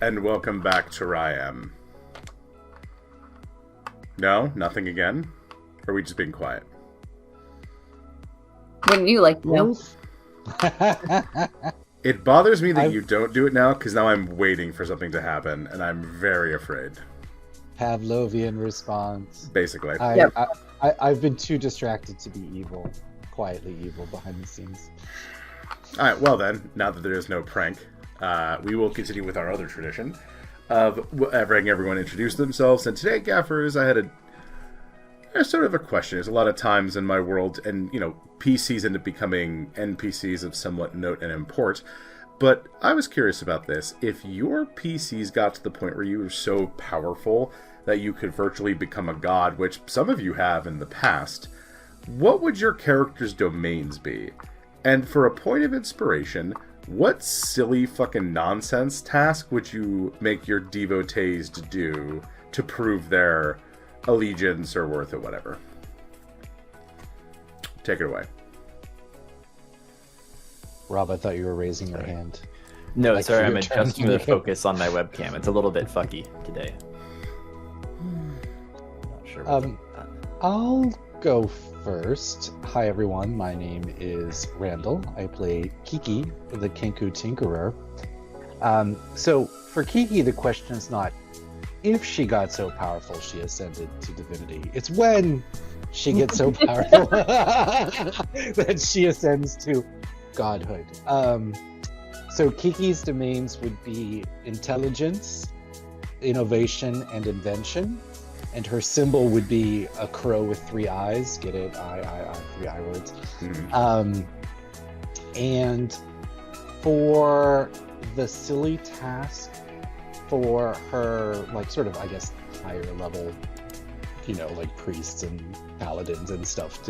and welcome back to Ryam. No? Nothing again? Or are we just being quiet? Wouldn't you like to know? It bothers me that you don't do it now, because now I'm waiting for something to happen, and I'm very afraid. Pavlovian response. Basically. I've been too distracted to be evil. Quietly evil behind the scenes. Alright, well then, now that there is no prank, we will continue with our other tradition of having everyone introduce themselves. And today, Gaffers, I had a sort of a question. There's a lot of times in my world, and, PCs end up becoming NPCs of somewhat note and import. But I was curious about this. If your PCs got to the point where you were so powerful that you could virtually become a god, which some of you have in the past, what would your character's domains be? And for a point of inspiration, what silly fucking nonsense task would you make your devotees to do to prove their allegiance or worth or whatever? Take it away. Rob, I thought you were raising your hand. No, Like, sorry, for I'm your adjusting turn. the focus on my webcam. It's a little bit fucky today. Not sure what's up with that. I'll go first. Hi, everyone. My name is Randall. I play Kiki, the Kenku Tinkerer. So for Kiki, the question is not if she got so powerful she ascended to divinity. It's when she gets so powerful that she ascends to godhood. So Kiki's domains would be intelligence, innovation, and invention. And her symbol would be a crow with 3 eyes. Get it? I, 3 I words. Mm-hmm. And for the silly task for her, like, sort of, I guess, higher level, like priests and paladins and stuff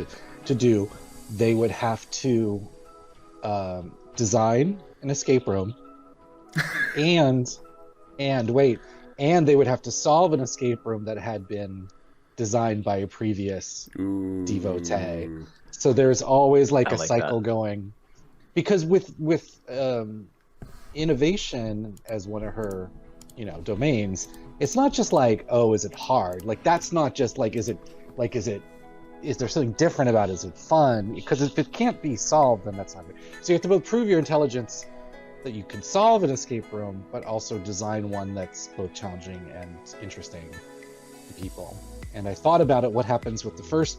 to do, they would have to design an escape room and they would have to solve an escape room that had been designed by a previous devotee. So there's always like a cycle going, because with innovation as one of her domains, it's not just like, oh, is it hard? Like, that's not just like, is there something different about it? Is it fun? Because if it can't be solved, then that's not good. So you have to both prove your intelligence that you can solve an escape room, but also design one that's both challenging and interesting to people. And I thought about it, what happens with the first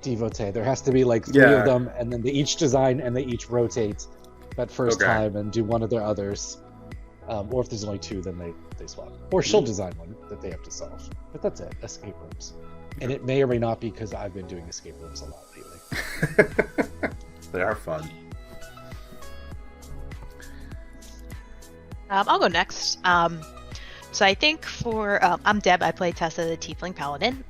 devotee. There has to be like 3 of them, and then they each design and they each rotate that first time and do one of their others. Or if there's only 2, then they swap. Or she'll design one that they have to solve. But that's it, escape rooms. And it may or may not be because I've been doing escape rooms a lot lately. They are fun. I'll go next. So I think I'm Deb. I play Tessa, the Tiefling Paladin.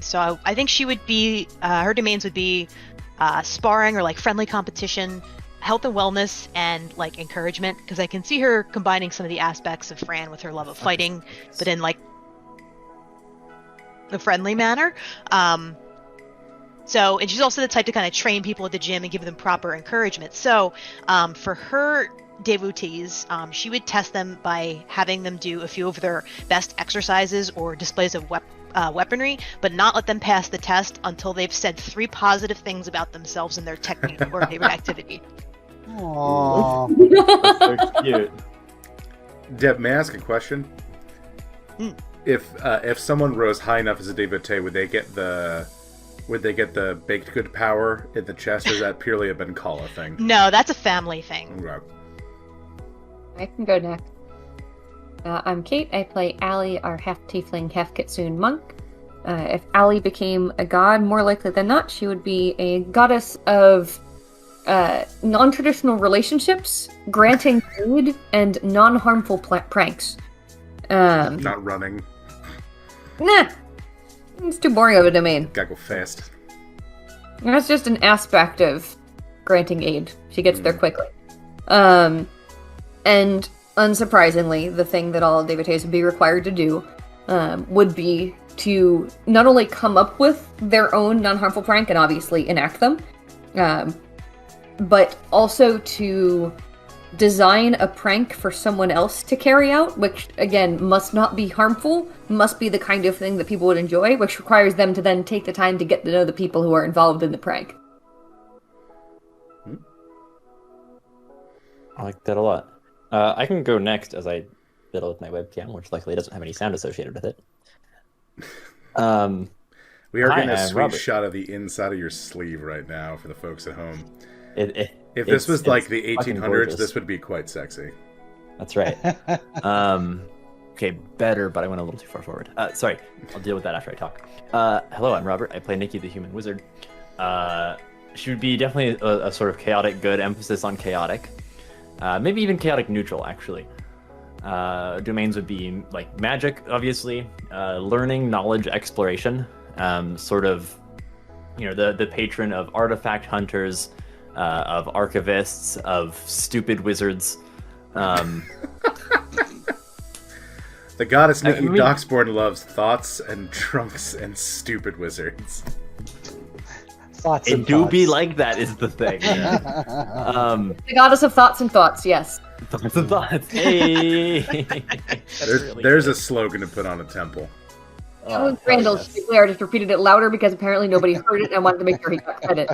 So I think she would be, her domains would be sparring or like friendly competition, health and wellness, and like encouragement. Because I can see her combining some of the aspects of Fran with her love of fighting, but in like a friendly manner. And she's also the type to kind of train people at the gym and give them proper encouragement. So for her devotees, she would test them by having them do a few of their best exercises or displays of weaponry, but not let them pass the test until they've said 3 positive things about themselves and their technique or favorite activity. Aww. That's so cute. Deb, may I ask a question? If someone rose high enough as a devotee, would they get the baked good power in the chest, or is that purely a Benkala thing? No, that's a family thing. Okay. I can go next. I'm Kate. I play Allie, our half tiefling, half kitsune monk. If Allie became a god, more likely than not, she would be a goddess of non-traditional relationships, granting aid, and non-harmful pranks. Not running. Nah, it's too boring of a domain. Gotta go fast. That's just an aspect of granting aid. She gets there quickly. And unsurprisingly, the thing that all devotees would be required to do would be to not only come up with their own non-harmful prank and obviously enact them, but also to design a prank for someone else to carry out, which, again, must not be harmful, must be the kind of thing that people would enjoy, which requires them to then take the time to get to know the people who are involved in the prank. I like that a lot. I can go next as I fiddle with my webcam, which luckily doesn't have any sound associated with it. We are getting a I'm sweet Robert. shot of the inside of your sleeve right now for the folks at home. If this It's- was like it's the fucking 1800s, gorgeous. this would be quite sexy. That's right. Okay, better, but I went a little too far forward. Sorry, I'll deal with that after I talk. Hello, I'm Robert. I play Nikki, the human wizard. She would be definitely a sort of chaotic good, emphasis on chaotic. Maybe even chaotic neutral, actually. Domains would be like magic, obviously, learning, knowledge, exploration. Sort of, the patron of artifact hunters, of archivists, of stupid wizards. The goddess Nikki mean- Doxborn loves thoughts and trunks and stupid wizards. Thoughts It and do thoughts. be like that is the thing. The goddess of thoughts and thoughts, yes. Thoughts and thoughts. Hey. There's a slogan to put on a temple. That was Randall's shtickler. I just repeated it louder because apparently nobody heard it and I wanted to make sure he got credit.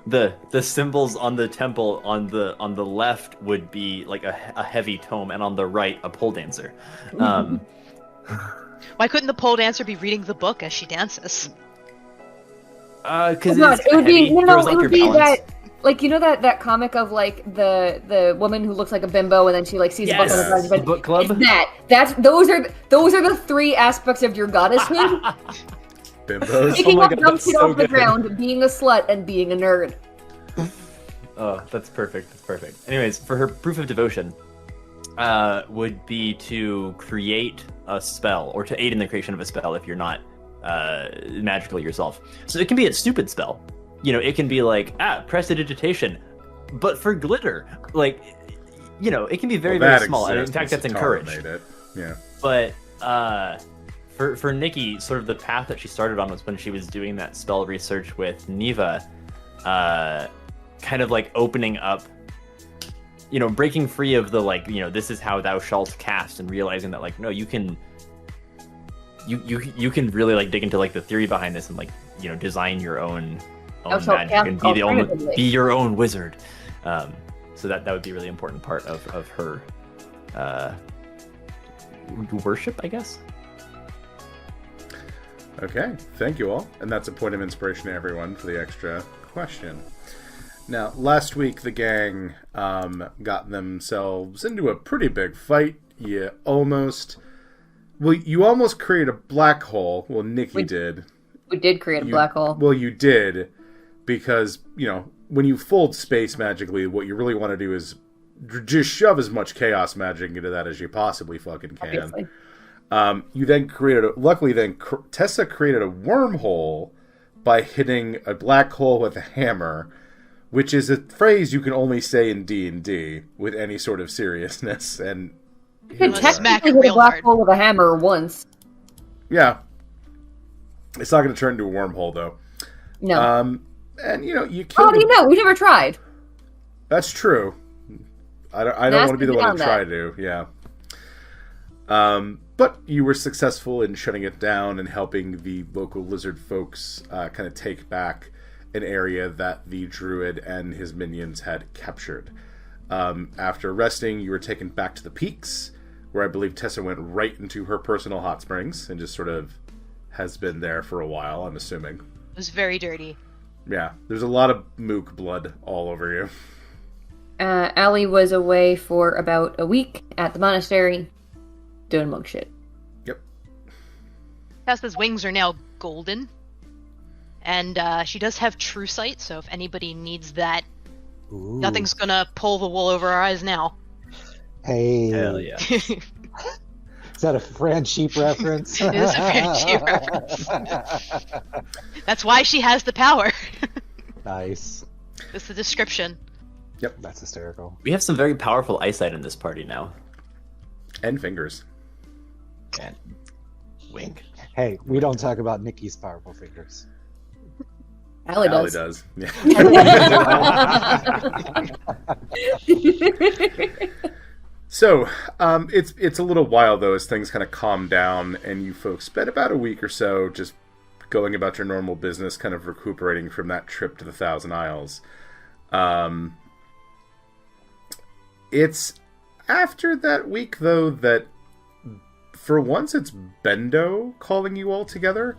The symbols on the temple on the left would be like a heavy tome, and on the right a pole dancer. Why couldn't the pole dancer be reading the book as she dances? Because God, it would be it would be balance. that, like, that comic of like the woman who looks like a bimbo and then she like sees a book on the Yes, side of the bed. book club. It's those are the three aspects of your goddesshood: Bimbos. picking my up God, dumb that's shit so off the good. ground, being a slut, and being a nerd. Oh, that's perfect. That's perfect. Anyways, for her proof of devotion, would be to create a spell or to aid in the creation of a spell if you're not magical yourself. So it can be a stupid spell. It can be like prestidigitation, but for glitter. Like, it can be very very small. And in fact, that's encouraged. It. Yeah. But for Nikki, sort of the path that she started on was when she was doing that spell research with Neva, kind of like opening up, breaking free of the this is how thou shalt cast, and realizing that no, you can really like dig into like the theory behind this and design your own Thou shalt magic cast and alternatively. be your own wizard. So that would be a really important part of her worship, I guess. Okay, thank you all. And that's a point of inspiration to everyone for the extra question. Now, last week the gang got themselves into a pretty big fight. You almost created a black hole. Well, Nikki did. We did create a black hole. Well, you did, because, when you fold space magically, what you really want to do is just shove as much chaos magic into that as you possibly fucking can. Obviously. You then luckily Tessa created a wormhole by hitting a black hole with a hammer, which is a phrase you can only say in D&D with any sort of seriousness. And You could Let's smack technically it hit a real black hard. hole with a hammer once. yeah, it's not going to turn into a wormhole though. No. And you How killed. do you know? We've never tried. That's true. I don't want to be the one to try to. Yeah. But you were successful in shutting it down and helping the local lizard folks kind of take back an area that the druid and his minions had captured. After resting, you were taken back to the peaks, where I believe Tessa went right into her personal hot springs and just sort of has been there for a while, I'm assuming. It was very dirty. Yeah, there's a lot of mook blood all over you. Allie was away for about a week at the monastery, doing monk shit. Yep. Tessa's wings are now golden. And she does have true sight, so if anybody needs that, Ooh. nothing's gonna pull the wool over our eyes now. Hey. Hell yeah. Is that a Fran Sheep reference? It is a Fran Sheep reference. That's why she has the power. Nice. It's the description. That's hysterical. We have some very powerful eyesight in this party now. And fingers. And wink. Hey, we don't talk about Nikki's powerful fingers. Allie Allie does. does. Yeah. So, it's a little while though as things kind of calm down, and you folks spend about a week or so just going about your normal business, kind of recuperating from that trip to the Thousand Isles. It's after that week though that, for once, it's Bendo calling you all together,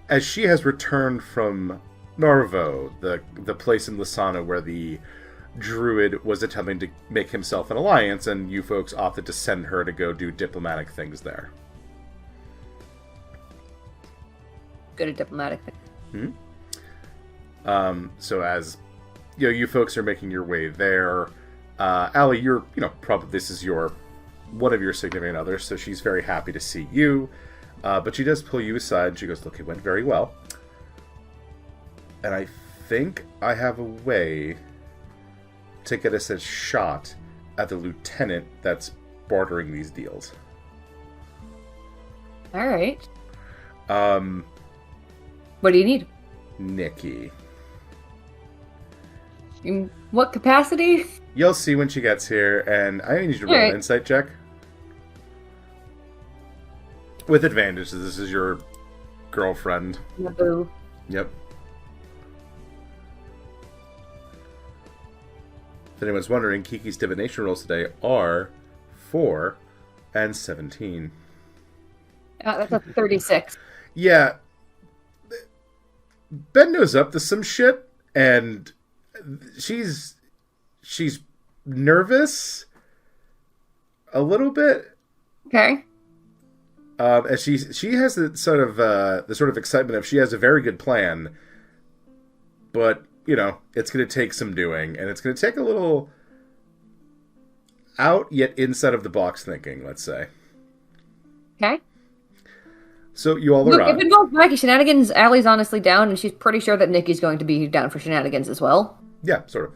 as she has returned from Narvo, the place in Lysana where the druid was attempting to make himself an alliance, and you folks opted to send her to go do diplomatic things there. Good at diplomatic things. So as you folks are making your way there, Allie, you're probably this is one of your significant others, so she's very happy to see you, but she does pull you aside and she goes, "Look, it went very well, and I think I have a way to get us a shot at the lieutenant that's bartering these deals." All right. What do you need? Nikki. In what capacity? You'll see when she gets here, and I need you to roll Alright. an insight check. With advantage, this is your girlfriend. Naboo. Yep. If anyone's wondering, Kiki's divination rolls today are 4 and 17. That's a 36. Yeah. Bendo's up to some shit, and she's nervous a little bit. Okay. As she has the sort of excitement of she has a very good plan, but it's going to take some doing, and it's going to take a little out yet inside of the box thinking, let's say. Okay. So you all Look, arrive. if it involves wacky shenanigans, Allie's honestly down, and she's pretty sure that Nikki's going to be down for shenanigans as well. Yeah, sort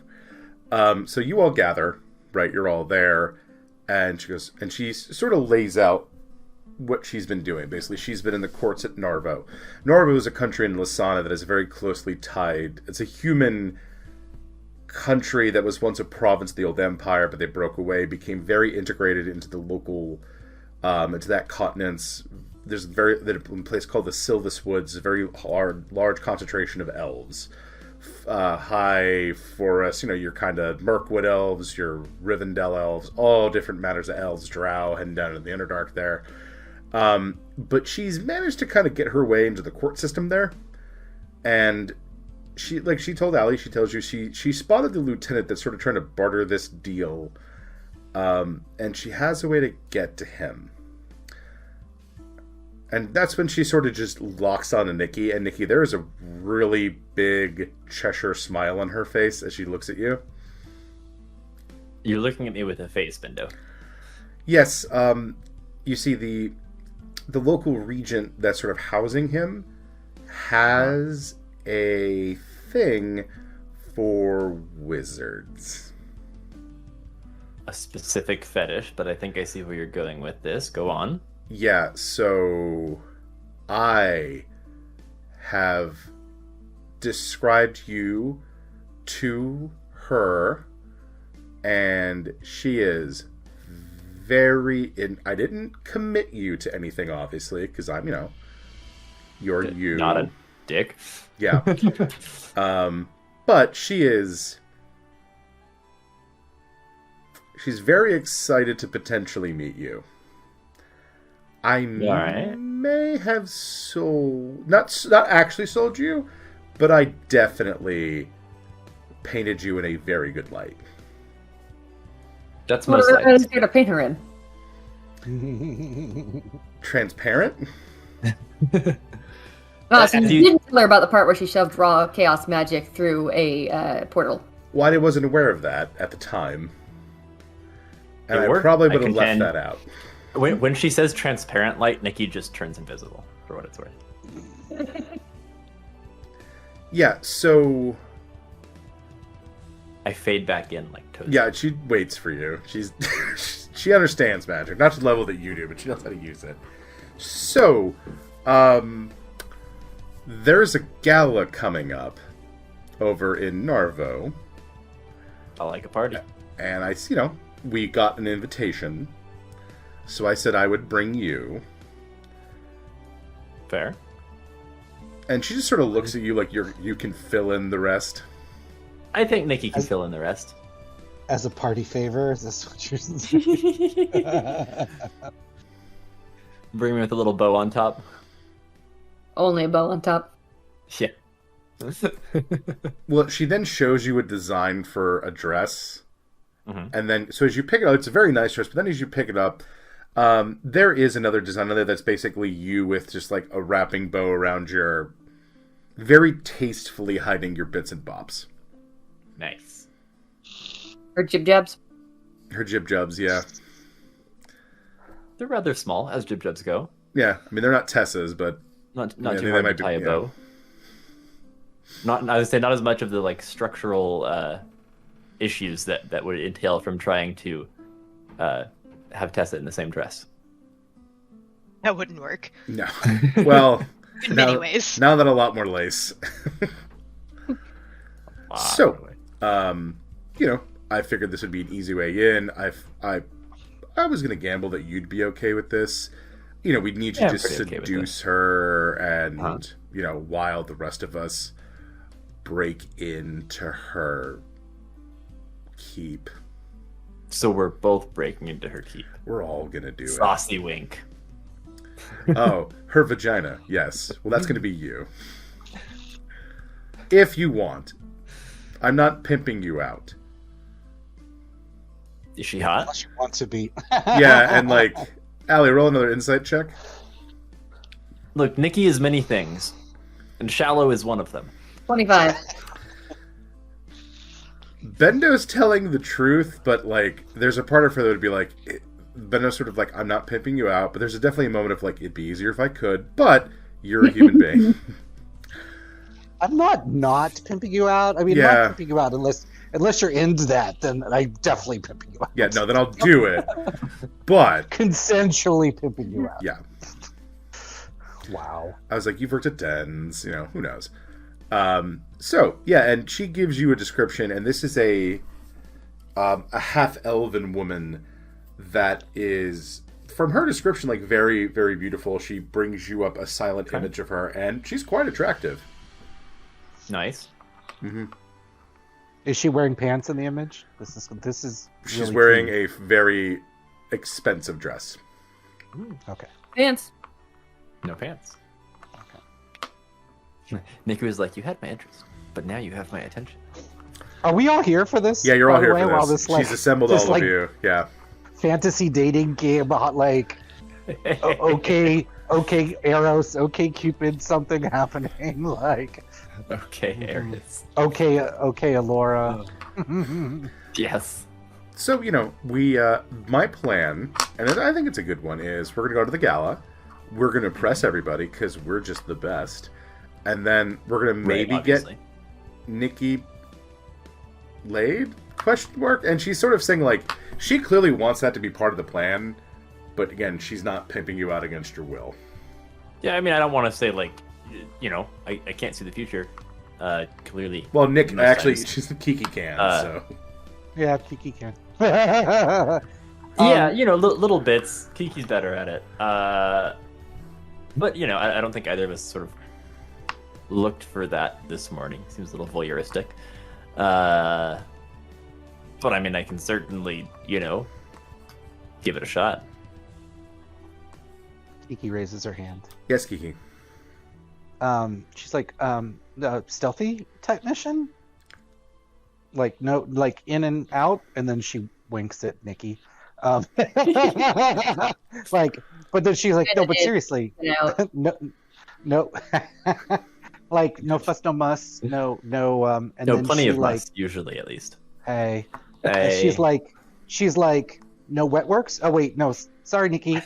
of. So you all gather, right? You're all there, and she goes, and she sort of lays out what she's been doing. Basically, she's been in the courts at Narvo. Narvo is a country in Lysana that is very closely tied. It's a human country that was once a province of the old empire, but they broke away, became very integrated into the local, into that continent's. There's a place called the Sylvis Woods, a very large concentration of elves. High forest, your kind of Mirkwood elves, your Rivendell elves, all different matters of elves, drow, heading down in the Underdark there. But she's managed to kind of get her way into the court system there. And she told Allie, she tells you she spotted the lieutenant that's sort of trying to barter this deal. And she has a way to get to him. And that's when she sort of just locks on to Nikki. And Nikki, there is a really big Cheshire smile on her face as she looks at you. You're looking at me with a face, Bendo. Yes, you see the local regent that's sort of housing him has a thing for wizards. A specific fetish, but I think I see where you're going with this. Go on. Yeah, so I have described you to her, and she is very I didn't commit you to anything, obviously, because I'm, you're you. Not a dick. Yeah. But she's very excited to potentially meet you. I Alright. may have not actually sold you, but I definitely painted you in a very good light. That's What most are likely. you going to paint her in? Transparent? So you you- didn't tell her about the part where she shoved raw chaos magic through a portal. Well, I wasn't aware of that at the time. And It I worked. probably I would have left contend- that out. When she says transparent light, Nikki just turns invisible, for what it's worth. Yeah, so I fade back in like Toad. yeah, she waits for you. She understands magic, not to the level that you do, but she knows how to use it. So, there's a gala coming up over in Narvo. I like a party. And we got an invitation. So I said I would bring you. Fair. And she just sort of looks at you like you can fill in the rest. I think Nikki can fill in the rest. As a party favor, is this what you're saying? Bring me with a little bow on top. Only a bow on top. Yeah. Well, she then shows you a design for a dress. Mm-hmm. And then, so as you pick it up, it's a very nice dress, but then as you pick it up, there is another design on there that's basically you with just like a wrapping bow around your, very tastefully hiding your bits and bobs. Nice. Or jib jabs. Her jib jubs, yeah. They're rather small, as jib jubs go. Yeah, I mean, they're not Tessa's, but... Not yeah, too hard to tie a bow. I would say not as much of the like structural issues that would entail from trying to have Tessa in the same dress. That wouldn't work. No. Well, In many ways. Now that a lot more lace. Wow, So, I figured this would be an easy way in. I was going to gamble that you'd be okay with this. We'd need you to just seduce her and, while the rest of us break into her keep. So we're both breaking into her keep. We're all going to do it. Saucy wink. Oh, her vagina. Yes. Well, that's going to be you. If you want. I'm not pimping you out. Is she hot? Unless you want to be. Yeah, and Allie, roll another insight check. Look, Nikki is many things, and shallow is one of them. 25. Bendo's telling the truth, but there's a part of her that would be Bendo's sort of I'm not pimping you out, but there's definitely a moment of it'd be easier if I could, but you're a human being. I'm not pimping you out. I mean, Yeah. not pimping you out unless you're into that, then I'm definitely pimping you out. Yeah, no, then I'll do it. But Consensually pimping you out. yeah, Wow. I was you've worked at dens, who knows. So yeah, and she gives you a description, and this is a half-elven woman that is, from her description, very, very beautiful. She brings you up a silent image of her, and she's quite attractive. Nice. Mm-hmm. Is she wearing pants in the image? This is. She's really wearing cute. a very expensive dress. Okay. Pants. No pants. Okay. Nikki was like, "You had my interest, but now you have my attention." Are we all here for this? Yeah, you're by all the here way, for while this. this She's assembled this, all of you. Yeah. fantasy dating game about okay, Eros, okay, Cupid, something happening Okay, Aries. okay, Alora. Yes. So, we, my plan, and I think it's a good one, is we're going to go to the gala. We're going to press everybody because we're just the best. And then we're going to maybe get Nikki laid? ? And she's sort of saying, she clearly wants that to be part of the plan. But again, she's not pimping you out against your will. Yeah, I mean, I don't want to say, I can't see the future. Clearly. Well, Nick, most actually, times. Kiki can, so. Yeah, Kiki can. Yeah, little bits. Kiki's better at it. But, I don't think either of us sort of looked for that this morning. Seems a little voyeuristic. But, I mean, I can certainly, give it a shot. Kiki raises her hand. Yes, Kiki. She's the stealthy technician? No, in and out, and then she winks at Nikki. But then she's no, but seriously, no, no fuss, no muss, no, and No, then plenty she, of must, usually at least. Hey. Hey. She's like, no wet works? Oh wait, no, sorry, Nikki.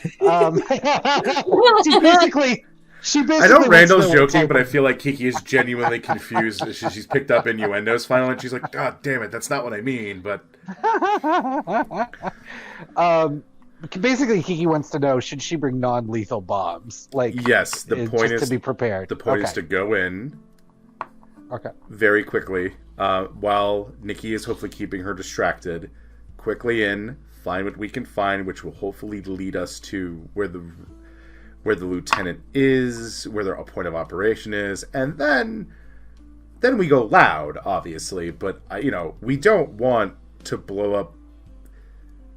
She basically I know wants Randall's to know what joking, type but I of- feel like Kiki is genuinely confused. She's picked up innuendos finally, and she's like, God damn it, that's not what I mean, but... Basically, Kiki wants to know, should she bring non-lethal bombs? Yes, the point just is to be prepared. The point is to go in, Okay. very quickly, while Nikki is hopefully keeping her distracted, quickly in, find what we can find, which will hopefully lead us to where the lieutenant is, where their point of operation is, and then we go loud, obviously. But we don't want to blow up.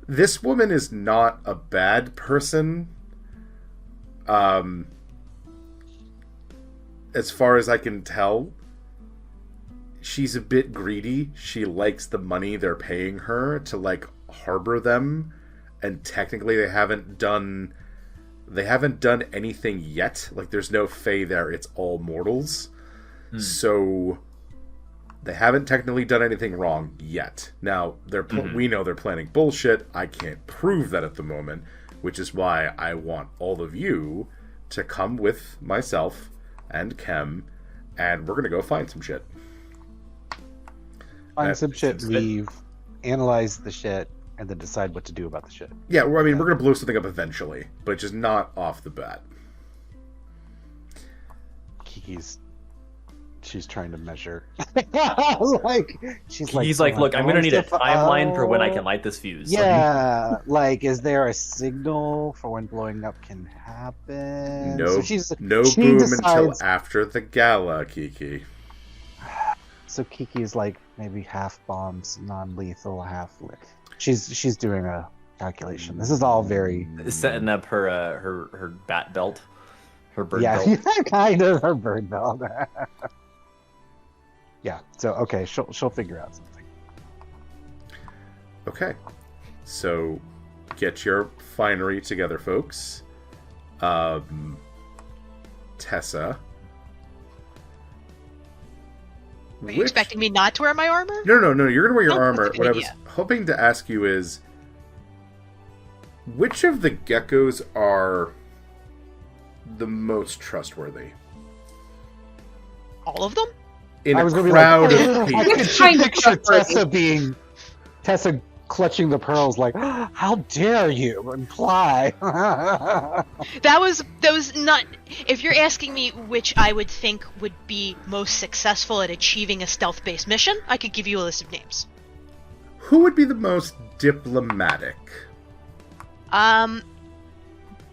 This woman is not a bad person. As far as I can tell, she's a bit greedy. She likes the money they're paying her to harbor them, and technically they haven't done anything yet. There's no Fae there, it's all mortals. So they haven't technically done anything wrong yet. Now we know they're planning bullshit. I can't prove that at the moment, which is why I want all of you to come with myself and Kem, and we're gonna go find some shit. Find some shit, leave, analyze the shit, and then decide what to do about the shit. Yeah, we're gonna blow something up eventually, but just not off the bat. She's trying to measure. He's like, look, I'm gonna need a timeline for when I can light this fuse. Yeah, is there a signal for when blowing up can happen? No, she boom decides, until after the gala, Kiki. So Kiki's maybe half bombs, non-lethal, half lit. She's doing a calculation. This is all very setting up her bat belt, her bird belt. Yeah, kind of her bird belt. Yeah. So okay, she'll figure out something. Okay, so get your finery together, folks. Tessa. Are you expecting me not to wear my armor? No. You're gonna wear your armor. That's a What good I was hoping to ask you is, which of the geckos are the most trustworthy? All of them? In I a was gonna crowd be of people. I could picture Tessa clutching the pearls how dare you imply. That was not. If you're asking me which I would think would be most successful at achieving a stealth-based mission, I could give you a list of names. Who would be the most diplomatic?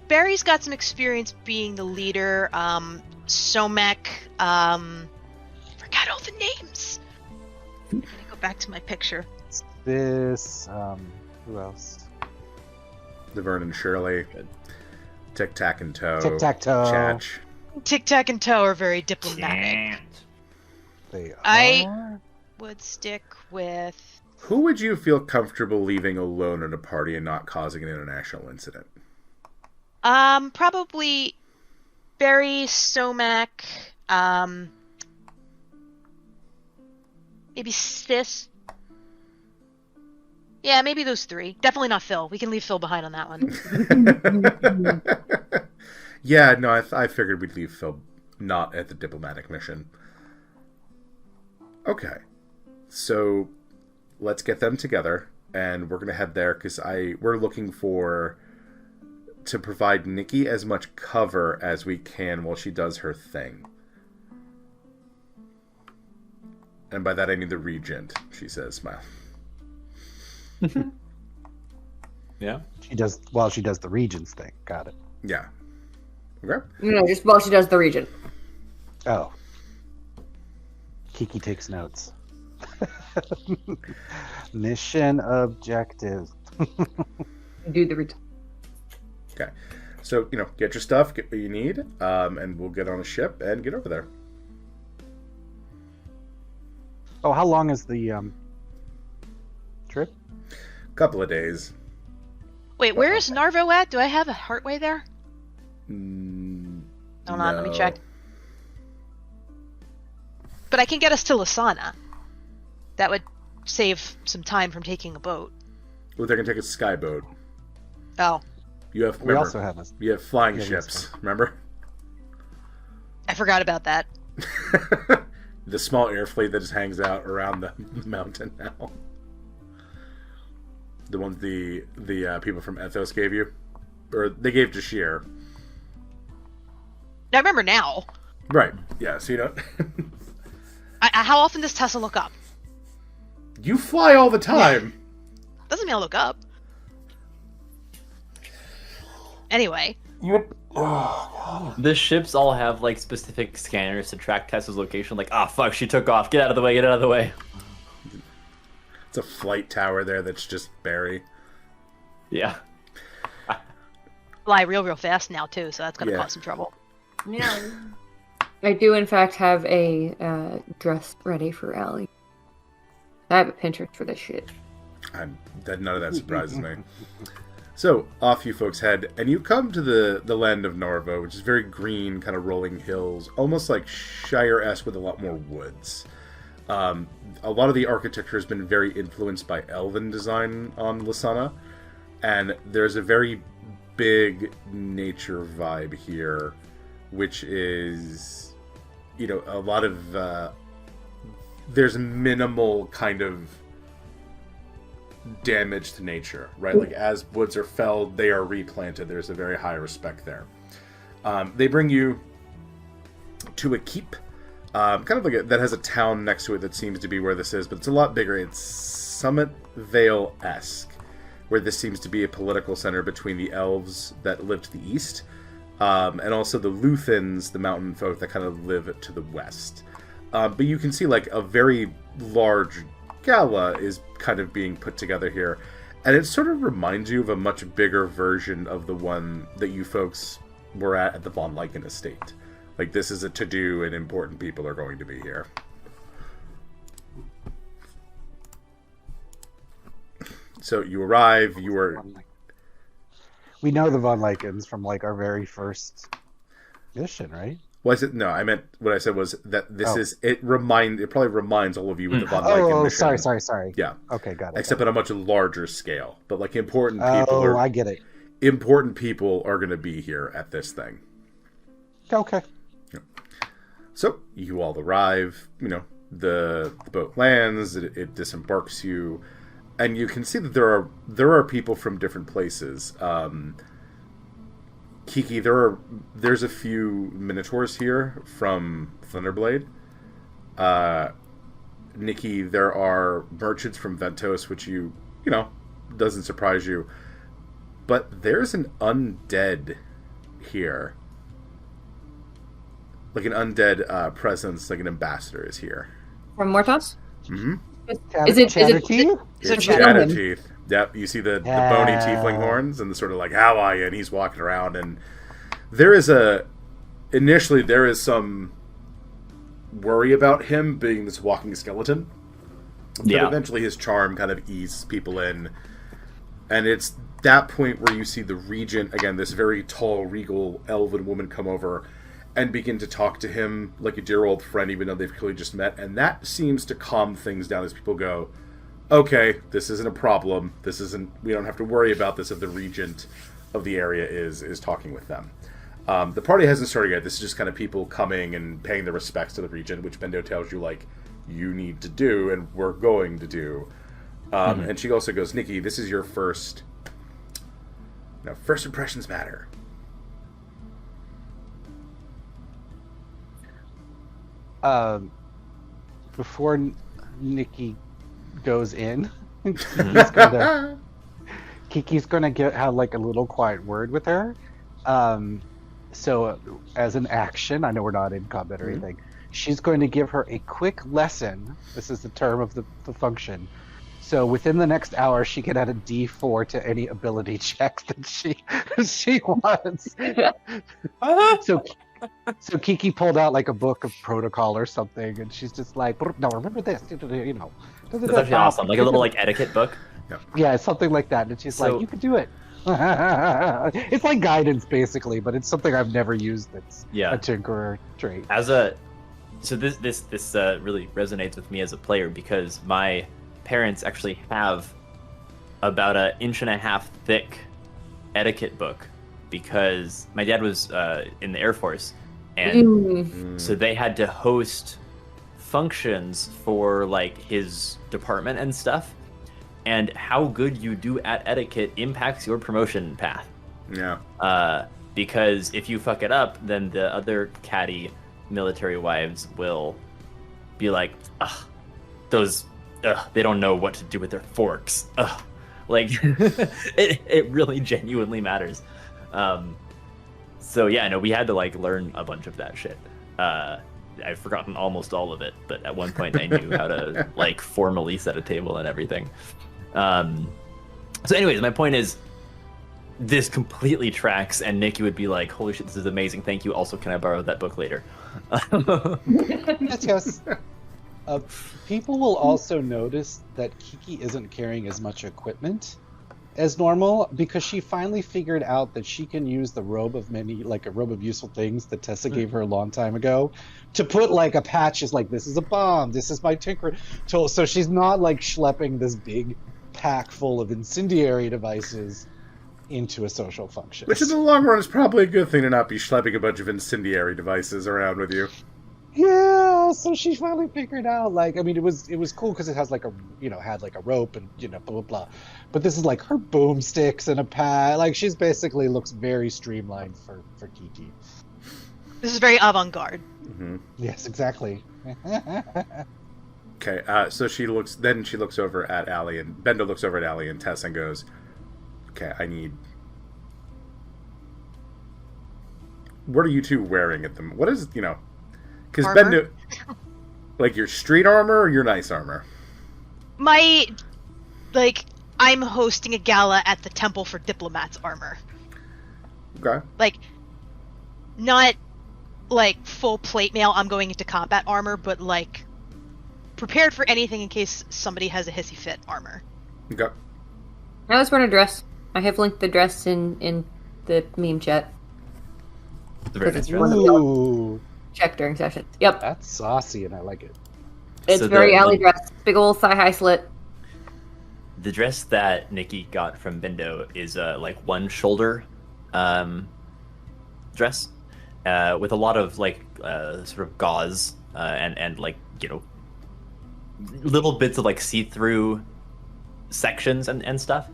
Barry's got some experience being the leader. Somek, forgot all the names. I'm gonna go back to my picture. This, who else? The Vernon Shirley. Tic Tac and Toe. Tic Tac Toe. Chatch. Tic Tac and Toe are very diplomatic. They are. I would stick with. Who would you feel comfortable leaving alone at a party and not causing an international incident? Probably Barry, Somek, maybe Sis. Yeah, maybe those three. Definitely not Phil. We can leave Phil behind on that one. Yeah, no, I figured we'd leave Phil not at the diplomatic mission. Okay, so let's get them together, and we're gonna head there because we're looking to provide Nikki as much cover as we can while she does her thing. And by that I mean the regent, she says, smile. Yeah. She does the Regent's thing. Got it. Yeah. Okay. No, just while she does the region. Oh. Kiki takes notes. Mission objective. Do the region. Okay. So, get your stuff, get what you need, and we'll get on a ship and get over there. Oh, how long is the trip? Couple of days. Wait, where is Narvo at? Do I have a Heartway there? Hold on, let me check. But I can get us to Lasana. That would save some time from taking a boat. Well, they're going to take a skyboat. Oh. You have flying ships, remember? I forgot about that. The small air fleet that just hangs out around the mountain now. The ones the people from Ethos gave you? Or they gave to Sheer. I remember now. Right, yeah, so How often does Tessa look up? You fly all the time. Doesn't mean I look up. Anyway. The ships all have like specific scanners to track Tessa's location. Like, fuck, she took off. Get out of the way. Get out of the way. It's a flight tower there that's just Barry. Yeah. Fly real fast now too, so that's gonna cause some trouble. Yeah. I do, in fact, have a dress ready for Allie. I have a Pinterest for this shit. None of that surprises me. So, off you folks head, and you come to the land of Norvo, which is very green, kind of rolling hills, almost like Shire-esque with a lot more woods. A lot of the architecture has been very influenced by elven design on Lasana, and there's a very big nature vibe here, which is, a lot of, there's minimal kind of damage to nature, right? Like, as woods are felled, they are replanted. There's a very high respect there. They bring you to a keep, kind of like that has a town next to it that seems to be where this is, but it's a lot bigger. It's Summit Vale-esque, where this seems to be a political center between the elves that live to the east, and also the Luthans, the mountain folk that kind of live to the west. But you can see like a very large gala is kind of being put together here, and it sort of reminds you of a much bigger version of the one that you folks were at the Von Lyken estate. Like, this is a to-do, and important people are going to be here. So you arrive, you are... We know the Von Lykens from, like, our very first mission, right? Was it? No, I meant, what I said was that this is, it probably reminds all of you with the Von Lyken mission. Sorry. Yeah. Okay, got it. Except at a much larger scale. But, like, important people I get it. Important people are going to be here at this thing. Okay. Yeah. So, you all arrive, the boat lands, it disembarks you, and you can see that there are people from different places. Kiki, there's a few Minotaurs here from Thunderblade. Nikki, there are merchants from Ventos, which doesn't surprise you. But there's an undead here. Like an undead presence, like an ambassador is here. From Mortos? Mm-hmm. Is it Chatterteeth? It's Chatterteeth. Yep, you see the bony tiefling horns and the sort of like, how are you? And he's walking around, and initially there is some worry about him being this walking skeleton. But eventually his charm kind of eases people in. And it's that point where you see the regent, again, this very tall, regal, elven woman come over and begin to talk to him like a dear old friend, even though they've clearly just met. And that seems to calm things down as people go, okay, this isn't a problem. We don't have to worry about this if the regent of the area is talking with them. The party hasn't started yet. This is just kind of people coming and paying their respects to the regent, which Bendo tells you, like, you need to do and we're going to do. And she also goes, Nikki, this is your first impressions matter. Before Nikki goes in, Kiki's gonna have like a little quiet word with her. So as an action, I know we're not in combat or anything, she's going to give her a quick lesson. This is the term of the function. So within the next hour, she can add a D4 to any ability checks that she wants. So Kiki pulled out like a book of protocol or something, and she's just like, "No, remember this." That's actually awesome. Like a little like etiquette book. Yeah, something like that. And she's like, "You can do it." It's like guidance basically, but it's something I've never used. That's a tinkerer trait. So this really resonates with me as a player because my parents actually have about 1.5 inch thick etiquette book because my dad was in the Air Force, and so they had to host functions for like his department and stuff, and how good you do at etiquette impacts your promotion path. Because if you fuck it up, then the other catty military wives will be like, ugh, those, they don't know what to do with their forks. Ugh. Like, it really genuinely matters. So yeah, no, we had to like learn a bunch of that shit. I've forgotten almost all of it, but at one point I knew how to like formally set a table and everything. So anyways, my point is, this completely tracks, and Nikki would be like, holy shit, this is amazing, thank you. Also, can I borrow that book later? Yes. People will also notice that Kiki isn't carrying as much equipment as normal, because she finally figured out that she can use the robe of many, like a robe of useful things that Tessa gave her a long time ago, to put like a patch is like, this is a bomb, this is my tinker tool. So she's not like schlepping this big pack full of incendiary devices into a social function. Which in the long run is probably a good thing, to not be schlepping a bunch of incendiary devices around with you. Yeah, so she finally figured out, like, I mean, it was cool because it has like a, you know, had like a rope and, you know, blah, blah, blah. But this is like her boomsticks and a pad. Like, she's basically looks very streamlined for Kiki. This is very avant-garde. Mm-hmm. Yes, exactly. Okay, so she looks over at Allie, and Bendo looks over at Allie and Tess and goes, okay, what are you two wearing at them? What is, you know, because Bendo, like your street armor or your nice armor? I'm hosting a gala at the Temple for Diplomats armor. Okay. Like, not like full plate mail, I'm going into combat armor, but like prepared for anything in case somebody has a hissy fit armor. Okay. I was wearing a dress. I have linked the dress in the meme chat. It's a very nice One dress. of the Ooh, check during sessions. Yep. that's saucy, and I like it. It's So very the- alley dress. Big old thigh-high slit. The dress that Nikki got from Bendo is like one shoulder dress with a lot of like sort of gauze and like, you know, little bits of like see-through sections and stuff.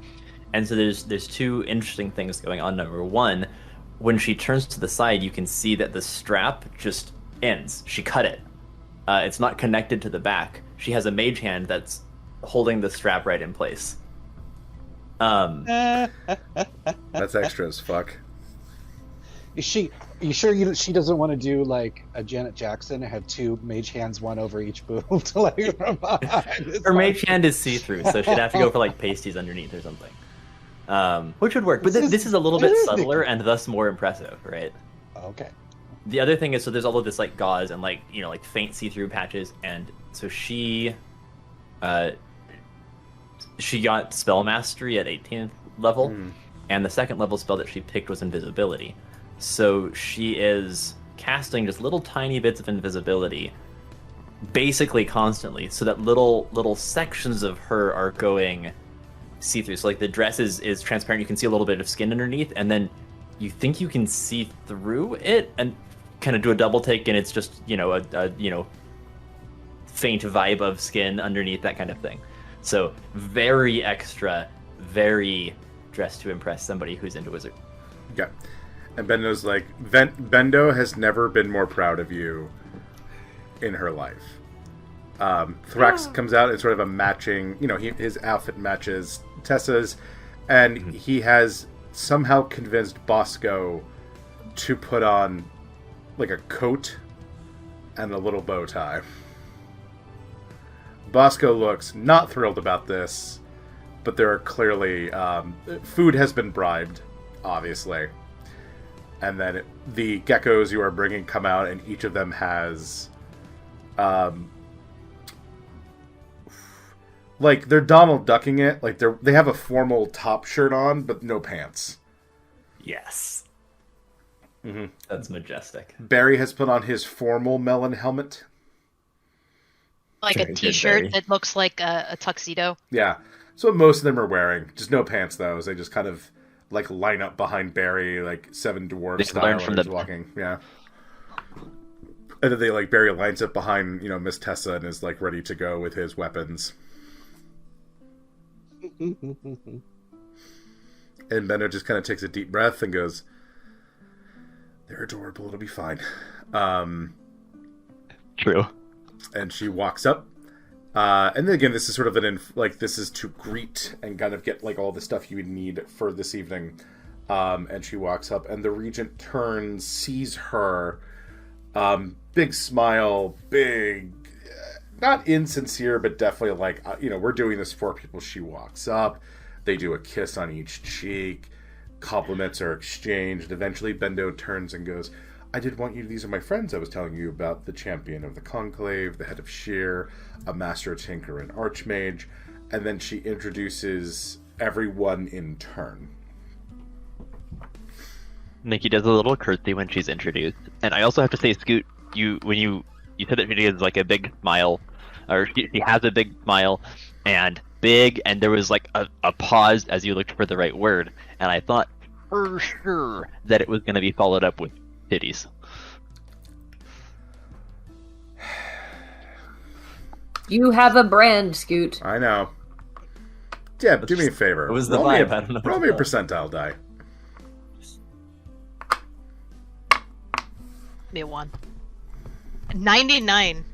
And so there's two interesting things going on. Number one, when she turns to the side, you can see that the strap just ends. She cut it. It's not connected to the back. She has a mage hand that's holding the strap right in place. That's extra as fuck. Are you sure she doesn't want to do like a Janet Jackson and have two mage hands, one over each boob to like remind? Her mage hand is see-through, so she'd have to go for like pasties underneath or something. Which would work, but this is a little bit subtler and thus more impressive, right? Okay. The other thing is, so there's all of this like gauze and like, you know, like faint see-through patches, and so she got spell mastery at 18th level, and the second level spell that she picked was invisibility. So she is casting just little tiny bits of invisibility basically constantly, so that little sections of her are going see-through. So like the dress is transparent, you can see a little bit of skin underneath, and then you think you can see through it and kind of do a double take, and it's just, you know, a you know, faint vibe of skin underneath, that kind of thing. So very extra, very dressed to impress somebody who's into wizard. Yeah. And Bendo's like, Bendo has never been more proud of you in her life. Thrax comes out in sort of a matching, you know, his outfit matches Tessa's, and he has somehow convinced Bosco to put on like a coat and a little bow tie. Bosco looks not thrilled about this, but there are clearly food has been bribed, obviously. And then the geckos you are bringing come out, and each of them has, like they're Donald Ducking it. Like they have a formal top shirt on, but no pants. Yes. Mm-hmm. That's majestic. Barry has put on his formal melon helmet. Like Very a good, t-shirt Barry. that looks like a tuxedo. Yeah. So most of them are wearing just no pants, though. As they just kind of like line up behind Barry, like Seven Dwarfs They style, learn when from he's them. walking. Yeah. And then they like Barry lines up behind, you know, Miss Tessa and is like ready to go with his weapons. And Benno just kind of takes a deep breath and goes, "They're adorable. It'll be fine." True. And she walks up. And then again, this is sort of this is to greet and kind of get like all the stuff you would need for this evening. And she walks up, and the regent turns, sees her, big smile, big, not insincere, but definitely like, we're doing this for people. She walks up, they do a kiss on each cheek, compliments are exchanged. Eventually, Bendo turns and goes, I did want you, these are my friends I was telling you about, the champion of the conclave, the head of Sheer, a master tinker and archmage. And then she introduces everyone in turn. Nikki does a little curtsy when she's introduced. And I also have to say, Scoot, when you said that she has like a big smile, or she has a big smile, and there was like a pause as you looked for the right word, and I thought for sure that it was going to be followed up with titties. You have a brand, Scoot. I know. Deb, do me a favor. It was the roll vibe. Me I don't know. roll me a percentile die. Me a 1. 99.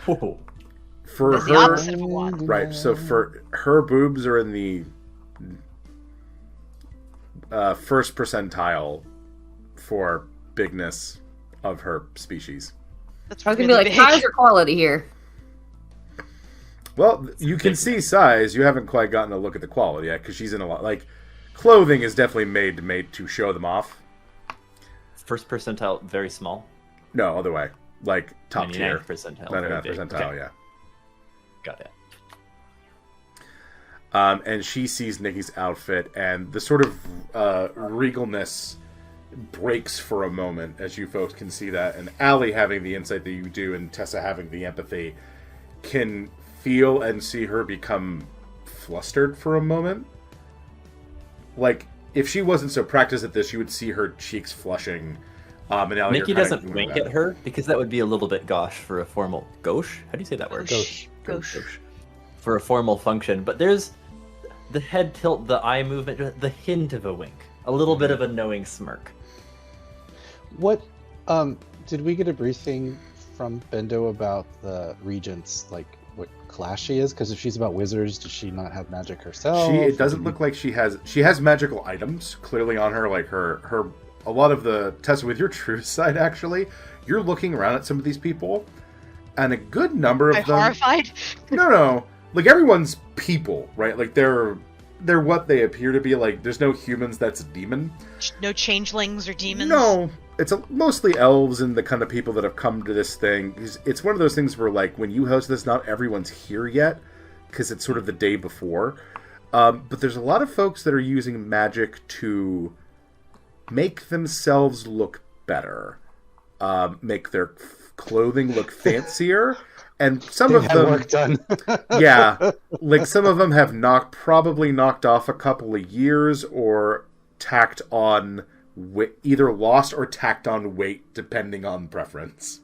Whoa. For That's her, the opposite of a 1. right? So for her boobs are in the first percentile for bigness of her species. That's I was gonna really be like, big. how's your quality here? Well, you can see size. You haven't quite gotten a look at the quality yet, because she's in a lot. Like, clothing is definitely made to show them off. First percentile, very small. No, other way. Like, top 99th tier. percentile. 99th very big. percentile, Okay, yeah. got it. And she sees Nikki's outfit, and the sort of regalness breaks for a moment, as you folks can see that. And Allie, having the insight that you do, and Tessa having the empathy, can feel and see her become flustered for a moment. Like, if she wasn't so practiced at this, you would see her cheeks flushing. And Allie, Nikki you're kinda doesn't wink at her because that would be a little bit gauche for a formal gauche. How do you say that word? Gauche. Gauche. For a formal function, but there's the head tilt, the eye movement, the hint of a wink, a little bit of a knowing smirk. What did we get a briefing from Bendo about the regent's, like, what class she is? Because if she's about wizards, does she not have magic herself? It doesn't look like she has magical items clearly on her, like her a lot of the Tessa, with your truth side, actually, you're looking around at some of these people, and a good number of I'm them. horrified. No, like everyone's people, right? Like they're what they appear to be. Like there's no humans that's a demon. No changelings or demons. No, it's mostly elves and the kind of people that have come to this thing. It's one of those things where, like, when you host this, not everyone's here yet because it's sort of the day before. But there's a lot of folks that are using magic to make themselves look better, make their clothing look fancier, and some of them work done. yeah, like some of them have probably knocked off a couple of years or tacked on either lost or tacked on weight, depending on preference.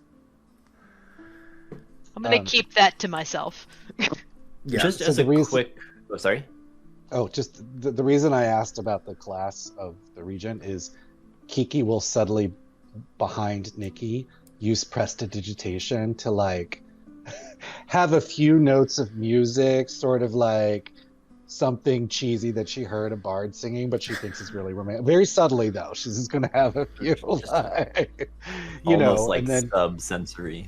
I'm gonna keep that to myself. Yeah. Just So as the a reason- quick... Oh, sorry? Oh, just the reason I asked about the class of the regent is Kiki will subtly, behind Nikki, use prestidigitation to, like, have a few notes of music, sort of like something cheesy that she heard a bard singing, but she thinks is really romantic. Very subtly, though. She's just going to have a few, like, Almost like and then, sub-sensory.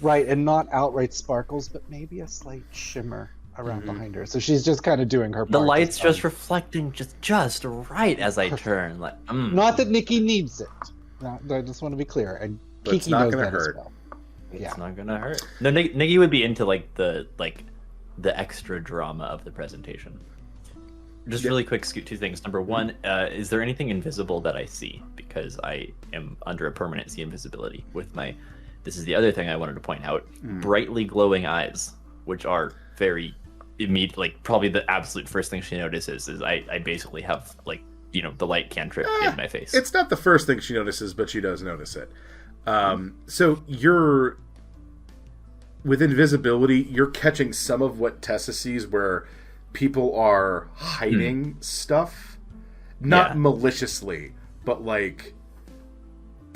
right, and not outright sparkles, but maybe a slight shimmer around behind her. So she's just kind of doing her part. The light's just reflecting just right as I turn. Like, Not that Nikki needs it. I just want to be clear. And But it's Kiki not knows gonna that as hurt. well. It's Yeah. not gonna hurt. No, Nikki would be into the extra drama of the presentation. Just really quick, Scoot, two things. Number one, is there anything invisible that I see? Because I am under a permanent see invisibility with my... This is the other thing I wanted to point out. Brightly glowing eyes, which are very immediate, like probably the absolute first thing she notices is I basically have, like, the light cantrip in my face. It's not the first thing she notices, but she does notice it. So you're... With invisibility, you're catching some of what Tessa sees, where people are hiding stuff. Not Yeah. maliciously, but, like,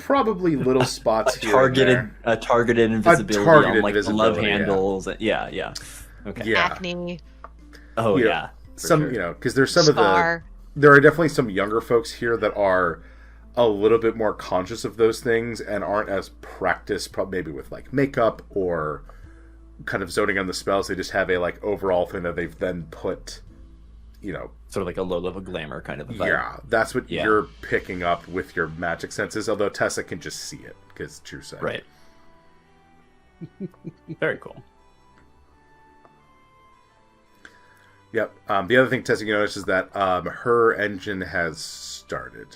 probably little spots here targeted, and there. targeted invisibility targeted on like the love invisibility, handles. Yeah. Okay. Yeah. Acne, Oh You know, yeah. for Some, sure. because there's some of the scar. there are definitely some younger folks here that are a little bit more conscious of those things and aren't as practiced, probably maybe with like makeup or kind of zoning on the spells. They just have a like overall thing that they've then put, Sort of like a low level glamour kind of a vibe. yeah, that's what Yeah. you're picking up with your magic senses. Although Tessa can just see it because true sight. Right. Very cool. Yep. The other thing Tessa you notice is that her engine has started.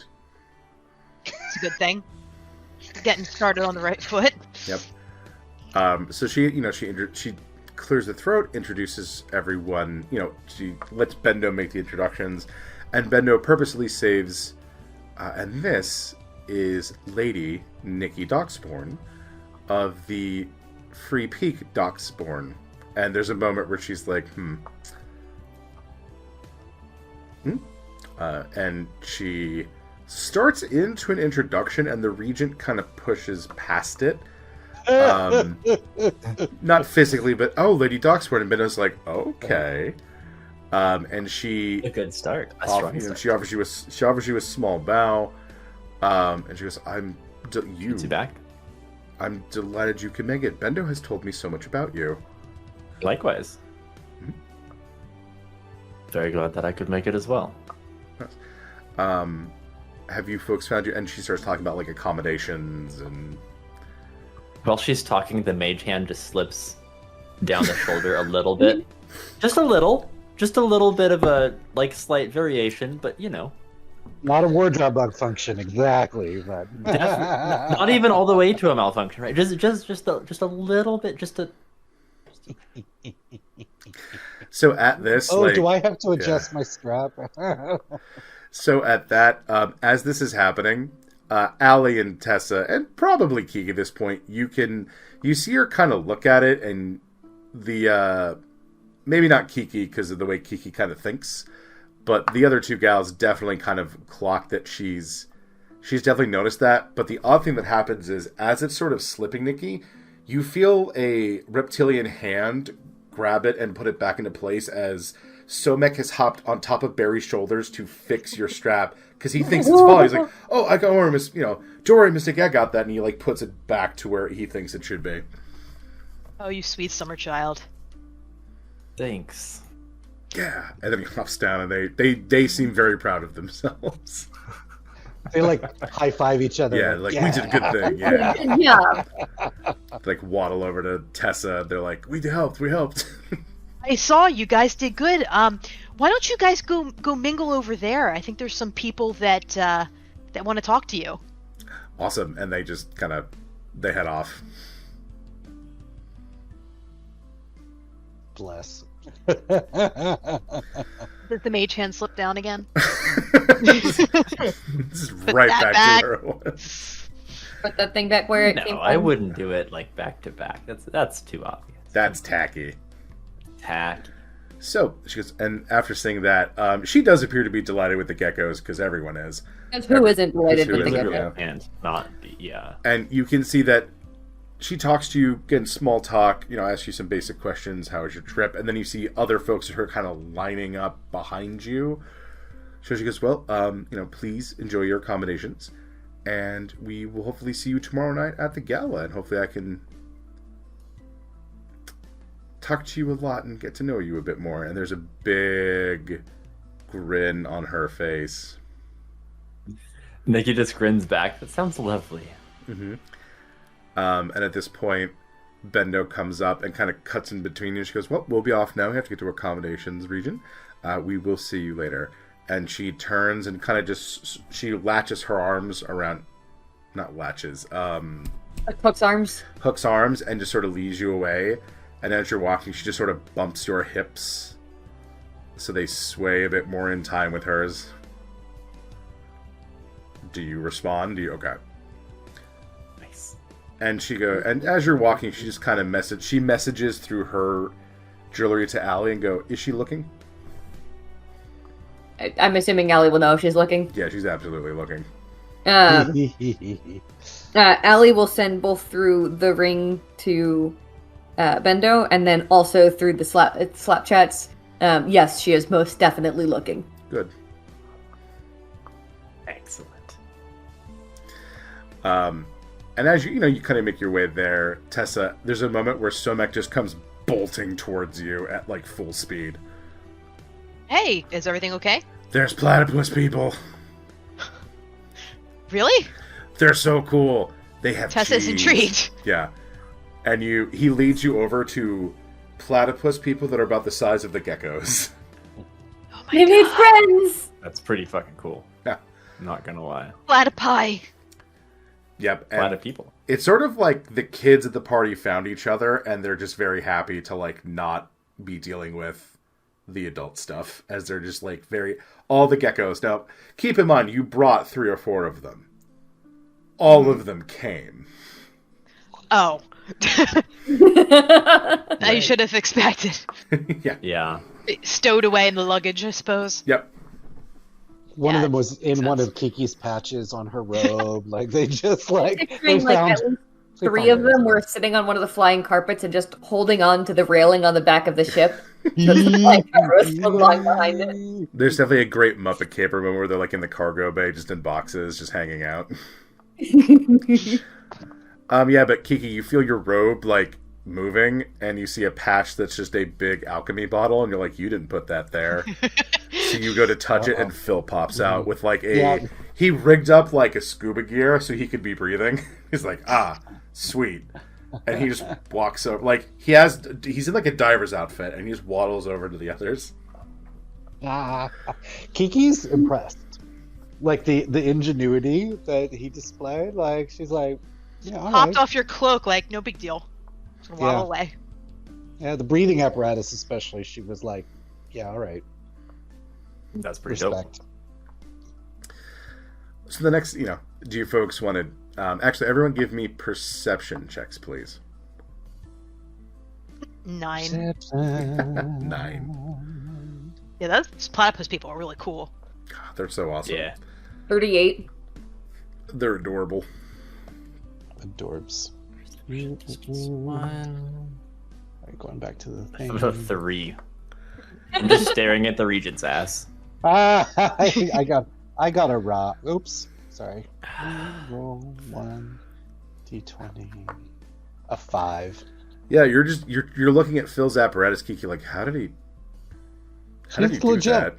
It's a good thing. Getting started on the right foot. Yep. So she clears the throat, introduces everyone. She lets Bendo make the introductions, and Bendo purposely saves. And this is Lady Nikki Docksborn of the Free Peak Docksborn. And there's a moment where she's like, and she starts into an introduction, and the regent kind of pushes past it. Not physically, but Lady Docksborn, and Benno's like, okay. And she A good start. A off- strong start. she offers you a small bow, and she goes, You back? I'm delighted you can make it. Bendo has told me so much about you. Likewise. Very glad that I could make it as well. Have you folks found you? And she starts talking about like accommodations and. While she's talking, the mage hand just slips down the shoulder a little bit. Just a little bit of a like slight variation, but Not a wardrobe malfunction, exactly. But not even all the way to a malfunction, right? Just a little bit, So at this, do I have to adjust my strap? So at that, as this is happening, Allie and Tessa, and probably Kiki at this point, you see her kind of look at it, and the maybe not Kiki because of the way Kiki kind of thinks, but the other two gals definitely kind of clock that she's definitely noticed that. But the odd thing that happens is, as it's sort of slipping Nikki, you feel a reptilian hand grab it and put it back into place as Somek has hopped on top of Barry's shoulders to fix your strap because he thinks it's falling. He's like, "Oh, I got one, don't worry, mistake, I got that," and he like puts it back to where he thinks it should be. Oh, you sweet summer child. Thanks. Yeah, and then he hops down, and they seem very proud of themselves. They like high five each other. Yeah, like we did a good thing. Yeah, Yeah. like waddle over to Tessa. They're like, "We helped. We helped." I saw you guys did good. Why don't you guys go mingle over there? I think there's some people that want to talk to you. Awesome, and they just they head off. Bless. Did the mage hand slip down again? This is right that back back. to where it was. Put that thing back where it No, came from. I wouldn't do it like back to back. That's too obvious. That's tacky. Tack. So she goes, and after saying that, she does appear to be delighted with the geckos because everyone is. Because who isn't delighted Who with the isn't, gecko? yeah. And not be, yeah. And you can see that she talks to you, getting small talk, asks you some basic questions. How was your trip? And then you see other folks who are kind of lining up behind you. So she goes, well, please enjoy your accommodations. And we will hopefully see you tomorrow night at the gala. And hopefully I can talk to you a lot and get to know you a bit more. And there's a big grin on her face. Nikki just grins back. That sounds lovely. Mm-hmm. And at this point, Bendo comes up and kind of cuts in between you. She goes, well, we'll be off now. We have to get to accommodations region. We will see you later. And she turns and kind of she latches her arms around, not latches, Like Hook's arms. hooks arms and just sort of leads you away. And as you're walking, she just sort of bumps your hips so they sway a bit more in time with hers. Do you respond? Okay. Nice. And and as you're walking, she just kind of messages through her jewelry to Allie and go, is she looking? I'm assuming Allie will know if she's looking. Yeah, she's absolutely looking. Allie will send both through the ring to Bendo, and then also through the slap chats. Yes, she is most definitely looking. Good. Excellent. And as you kind of make your way there, Tessa, there's a moment where Somek just comes bolting towards you at like full speed. Hey, is everything okay? There's platypus people. Really? They're so cool. They have Tessa's cheese. intrigued. Yeah. And he leads you over to platypus people that are about the size of the geckos. Oh my They made god. friends! That's pretty fucking cool. Yeah. I'm not gonna lie. Platypi. Yep. A lot And of people. it's sort of like the kids at the party found each other and they're just very happy to like not be dealing with the adult stuff, as they're just like all the geckos. Now, keep in mind, you brought 3 or 4 of them. All of them came. Oh. I should have expected. Yeah. Yeah. Stowed away in the luggage, I suppose. Yep. One Yeah, of them was in makes one sense. of Kiki's patches on her robe. Like they just like Picturing like at least they 3 found of them everything. were sitting on one of the flying carpets and just holding on to the railing on the back of the ship. The flying carpet was still lying behind it. There's definitely a great Muppet Caper moment where they're like in the cargo bay, just in boxes, just hanging out. Yeah, but Kiki, you feel your robe like moving, and you see a patch that's just a big alchemy bottle, and you're like, you didn't put that there. So you go to touch it, and Phil pops out with like he rigged up like a scuba gear so he could be breathing. He's like, sweet. And he just walks over, like he's in like a diver's outfit, and he just waddles over to the others. Kiki's impressed. Like the ingenuity that he displayed. Like she's like, yeah, all Popped right. off your cloak like no big deal. Just gonna waddle away. Yeah, the breathing apparatus especially. She was like, yeah, all right. That's pretty Respect. So the next, do you folks want to actually everyone give me perception checks, please? 9. 9. Yeah, those platypus people are really cool. God, they're so dope. awesome. Yeah. 38. They're adorable. Adorbs. One. Alright, going back to the thing. 3. I'm just staring at the regent's ass. I got a raw. Oops. Sorry. Roll 1 d20. A 5. Yeah, you're looking at Phil's apparatus, Kiki, like, how did he She's do legit. that?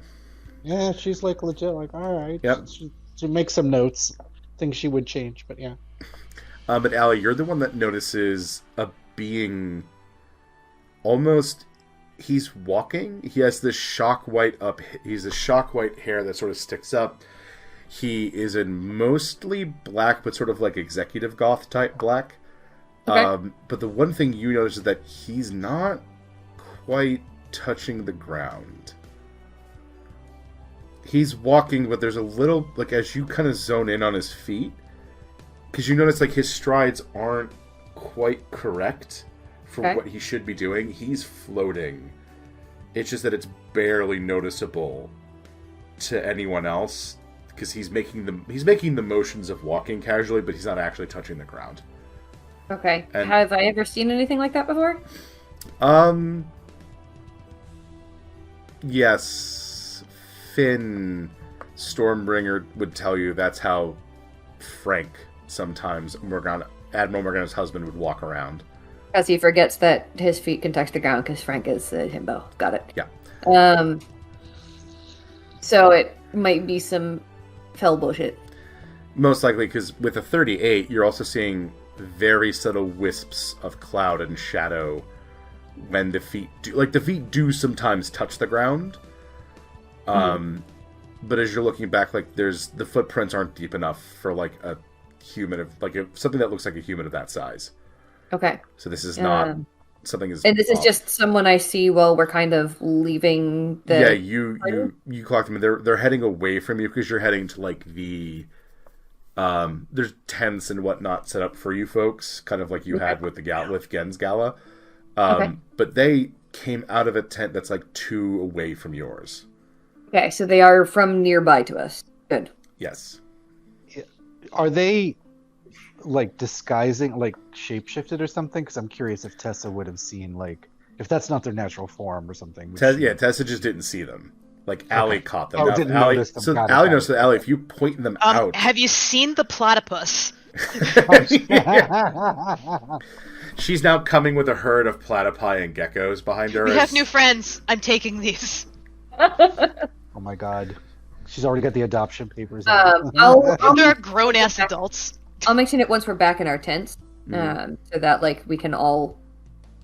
Yeah, she's like legit. Like, all right. Yep. She makes some notes, things she would change, but yeah. But Allie, you're the one that notices a being almost. He's walking. He has this shock white He's a shock white hair that sort of sticks up. He is in mostly black, but sort of like executive goth type black. Okay. But the one thing you notice is that he's not quite touching the ground. He's walking, but there's a little, like, as you kind of zone in on his feet, because you notice, like, his strides aren't quite correct for Okay. what he should be doing. He's floating. It's just that it's barely noticeable to anyone else, because he's making the motions of walking casually, but he's not actually touching the ground. Okay. And- Have I ever seen anything like that before? Yes, Finn Stormbringer would tell you that's how Frank sometimes Admiral Morgana's husband would walk around. As he forgets that his feet can touch the ground because Frank is a himbo. Got it. Yeah. So it might be some fell bullshit. Most likely, because with a 38, you're also seeing very subtle wisps of cloud and shadow when the feet do sometimes touch the ground. But as you're looking back, like the footprints aren't deep enough for like a human of something that looks like a human of that size. Okay. So this is not something is. And this is off. just someone I see while we're kind of leaving the. Yeah, you clocked them. They're heading away from you because you're heading to like the. There's tents and whatnot set up for you folks, kind of like you had with with Gen's gala. But they came out of a tent that's like 2 away from yours. Okay, so they are from nearby to us. Good. Yes. Are they like disguising, like shapeshifted or something? Because I'm curious if Tessa would have seen, like, if that's not their natural form or something. Tessa just didn't see them. Like, Allie caught them. Oh, Now, if didn't Allie, notice them. so Got it, Allie got knows it. that Allie, if you point them out... Have you seen the platypus? She's now coming with a herd of platypi and geckos behind her. We have new friends. I'm taking these. Oh my god. She's already got the adoption papers. They're grown-ass adults. I'll mention it once we're back in our tents, so that like we can all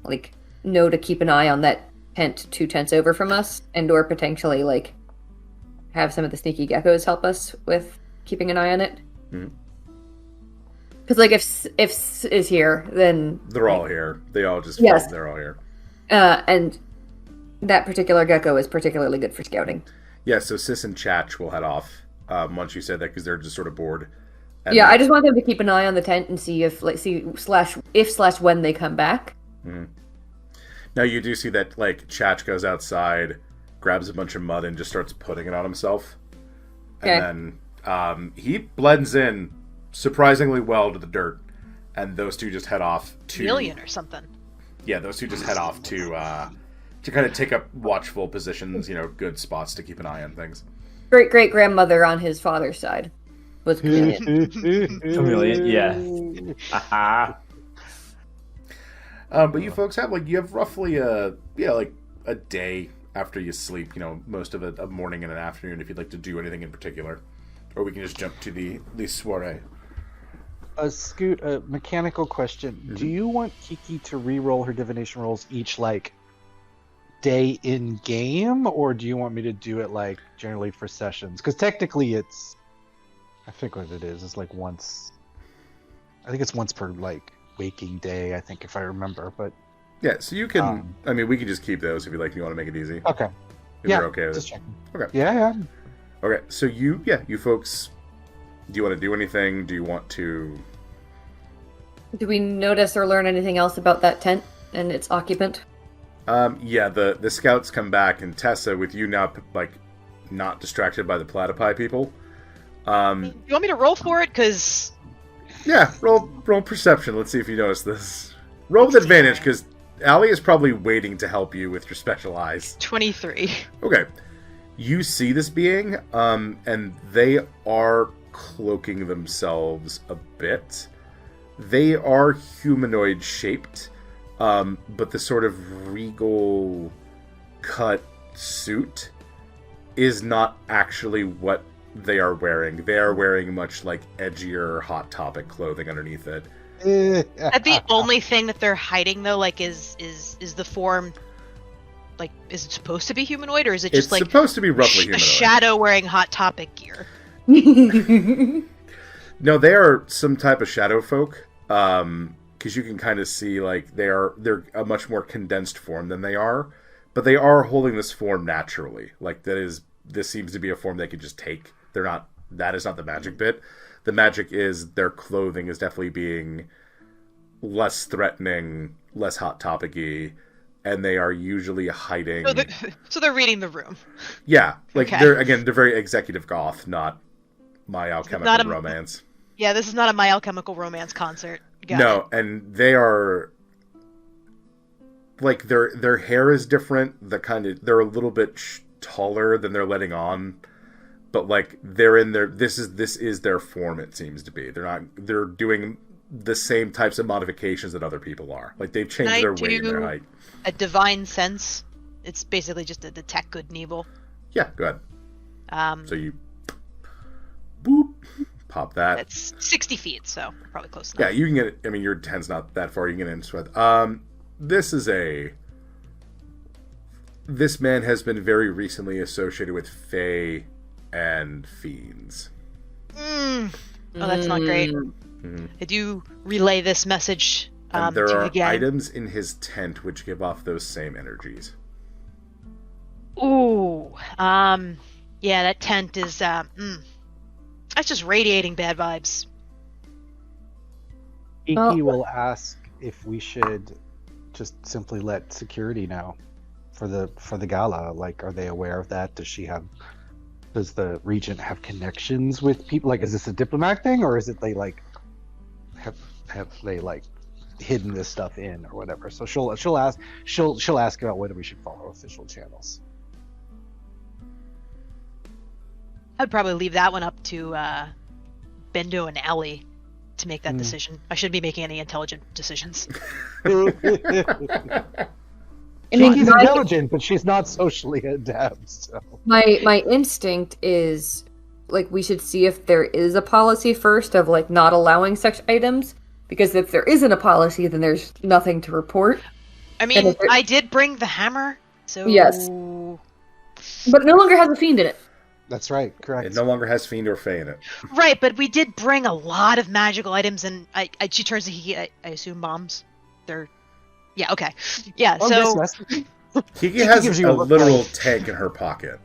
like know to keep an eye on that tent 2 tents over from us, and or potentially like have some of the sneaky geckos help us with keeping an eye on it. Because like if is here, then They're all here. They all just Yes. they're all here. And that particular gecko is particularly good for scouting. Yeah, so Sis and Chach will head off once you said that because they're just sort of bored. And Yeah, I just want them to keep an eye on the tent and see if when they come back. Now you do see that like Chach goes outside, grabs a bunch of mud and just starts putting it on himself. Okay. And then he blends in surprisingly well to the dirt. And those two just head off to Million or something. Yeah, those two just head off to kind of take up watchful positions, good spots to keep an eye on things. Great grandmother on his father's side was chameleon. Chameleon, yeah. But you folks have roughly a day after you sleep, most of a morning and an afternoon if you'd like to do anything in particular. Or we can just jump to the soiree. Scoot, a mechanical question. Do you want Kiki to re-roll her divination rolls each, like, day in game, or do you want me to do it, like, generally for sessions? Because technically it's... I think what it is like once... I think it's once per, like, waking day, I think, if I remember, but... Yeah, so you can... we can just keep those if you like. If you want to make it easy. Okay. If you're okay with just it. checking. Okay. Yeah. Okay, so you folks... Do you want to do anything? Do you want to... Do we notice or learn anything else about that tent and its occupant? Yeah, the scouts come back, and Tessa, with you now, not distracted by the platypi people. You want me to roll for it? Because... Yeah, roll perception. Let's see if you notice this. Roll with advantage, because Allie is probably waiting to help you with your special eyes. 23. Okay. You see this being, and they are cloaking themselves a bit. They are humanoid shaped, but the sort of regal cut suit is not actually what they are wearing. They are wearing much like edgier Hot Topic clothing underneath it. That the only thing that they're hiding though, like, is the form. Like, is it supposed to be humanoid, or is it just It's supposed to be roughly a humanoid. shadow wearing Hot Topic gear? No, they are some type of shadow folk. Because you can kind of see they're a much more condensed form than they are, but they are holding this form naturally. This seems to be a form they could just take. They're not. That is not the magic bit. The magic is their clothing is definitely being less threatening, less Hot Topic-y, and they are usually hiding. So they're reading the room. Yeah, Okay. they're very executive goth, not My Alchemical Not a- Romance. Yeah, this is not a My Alchemical Romance concert. Got No, it. and they are their hair is different. They're a little bit taller than they're letting on, but they're in their this is their form. It seems to be they're doing the same types of modifications that other people are. They've changed their weight and their height. A divine sense. It's basically just a detect good and evil. Yeah, go ahead. So you boop pop that. It's 60 feet, so probably close Yeah, enough. you can get it. I mean, your tent's not that far. You can get into it. This man has been very recently associated with Fae and Fiends. Oh, that's not great. I do relay this message And there to are the gang. items in his tent which give off those same energies. Ooh. Yeah, that tent is, that's just radiating bad vibes. Kiki will ask if we should just simply let security know for the gala. Are they aware of that? Does she have does the regent have connections with people? Like, is this a diplomatic thing, or is it they like have they like hidden this stuff in or whatever? So she'll ask about whether we should follow official channels. I'd probably leave that one up to Bendo and Allie to make that decision. I shouldn't be making any intelligent decisions. She's intelligent, but she's not socially adept. So. My instinct is like we should see if there is a policy first of like not allowing such items, because if there isn't a policy, then there's nothing to report. I mean, I did bring the hammer, so yes, but it no longer has a fiend in it. That's right, correct. It no longer has fiend or fey in it. Right, but we did bring a lot of magical items, and she turns to Kiki. I assume bombs. They're okay. Yeah, so Kiki has a literal tank in her pocket.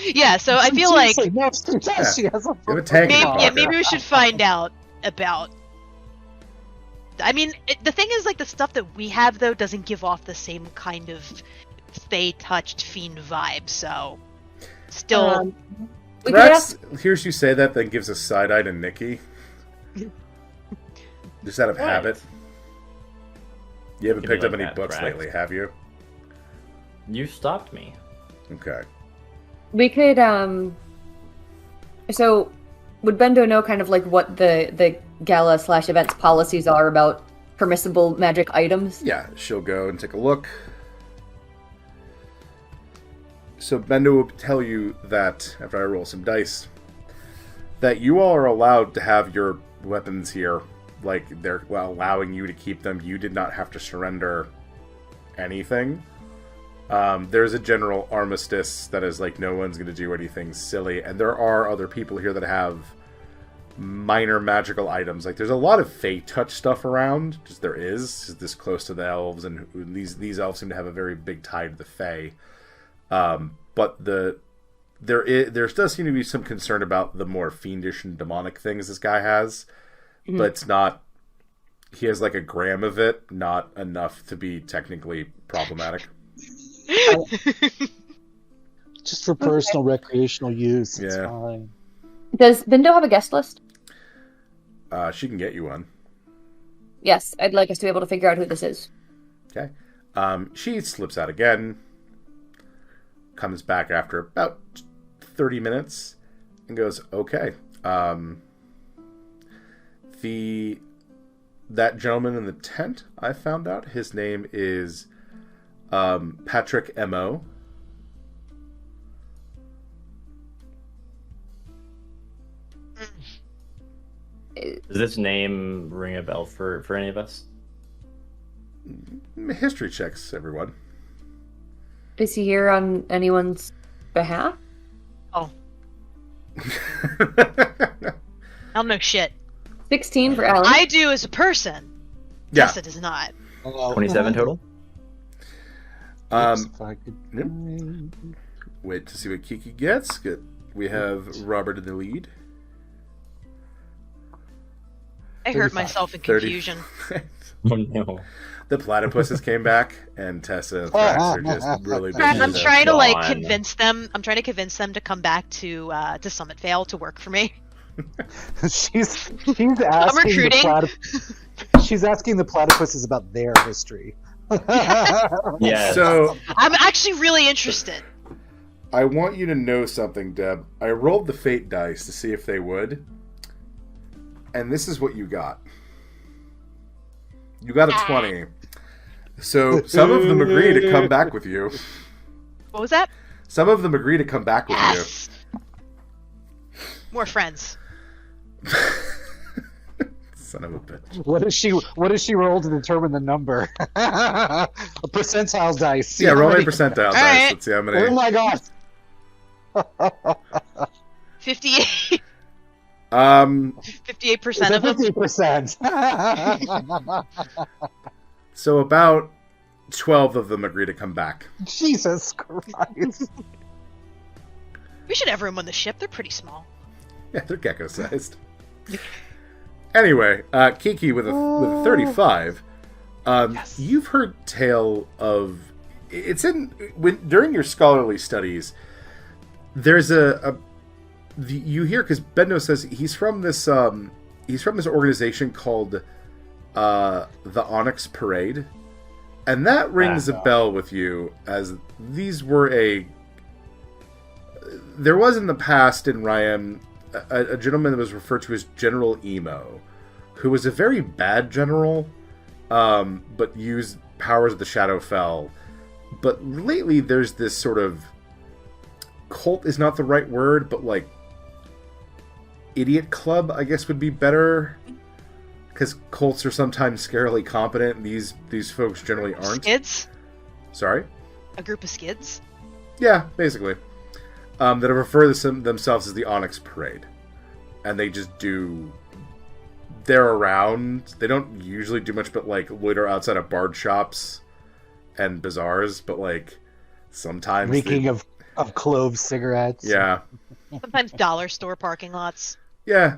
Yeah, so I feel like she has a tank in her pocket. Maybe we should find out about. I mean, the thing is, like, the stuff that we have though doesn't give off the same kind of Fey touched fiend vibe. So, still, Rex hears you say that, then gives a side eye to Nikki. Just out of habit. You haven't picked up any books lately, have you? You stopped me. Okay. We could, so, would Bendo know kind of like what the gala/events policies are about permissible magic items? Yeah, she'll go and take a look. So Bendo will tell you that, after I roll some dice, that you all are allowed to have your weapons here. Like, they're allowing you to keep them. You did not have to surrender anything. There's a general armistice that is like, no one's going to do anything silly. And there are other people here that have minor magical items. Like, there's a lot of Fey touch stuff around. Just there is this close to the elves, and these elves seem to have a very big tie to the Fey. But there does seem to be some concern about the more fiendish and demonic things this guy has. Mm-hmm. But it's not... He has like a gram of it, not enough to be technically problematic. Just for personal recreational use, it's fine. Does Bendo have a guest list? She can get you one. Yes, I'd like us to be able to figure out who this is. Okay. She slips out again, comes back after about 30 minutes, and goes, okay. That gentleman in the tent, I found out, his name is Patrick M.O. Does this name ring a bell for any of us? History checks, everyone. Is he here on anyone's behalf? Oh. I don't know shit. 16 for Alan. I do as a person. Yeah. Tessa does not. 27 total? Yep. Wait to see what Kiki gets. Good. We have Robert in the lead. I hurt myself in confusion. Oh no. The platypuses came back, and Tessa and Thrax are just really busy. I'm trying to like convince them. I'm trying to convince them to come back to Summit Vale to work for me. she's asking I'm recruiting. She's asking the platypuses about their history. Yeah. So I'm actually really interested. I want you to know something, Deb. I rolled the fate dice to see if they would, and this is what you got. You got a 20. So some of them agree to come back with you. What was that? Some of them agree to come back with you. More friends. Son of a bitch. What does she roll to determine the number? A percentile dice. Yeah, roll a percentile dice. Right. Let's see how many. Oh my god. 58. 58% of them. 50%. So about 12 of them agree to come back. Jesus Christ. We should have room on the ship. They're pretty small. Yeah, they're gecko-sized. Anyway, Kiki with a 35. Yes. You've heard tale of... It's during your scholarly studies, there's a you hear, because Bendo says he's from this organization called the Onyx Parade, and that rings a bell with you, as these were there was in the past in Ryan a gentleman that was referred to as General Emo, who was a very bad general, but used powers of the Shadowfell. But lately there's this sort of cult is not the right word, but like idiot club, I guess, would be better, because cults are sometimes scarily competent, and these folks generally aren't. Skids? Sorry? A group of skids? Yeah, basically. That refer to themselves as the Onyx Parade. And they just they're around. They don't usually do much but, like, loiter outside of bard shops and bazaars, but, like, sometimes... Reeking of clove cigarettes. Yeah. Sometimes dollar store parking lots. Yeah.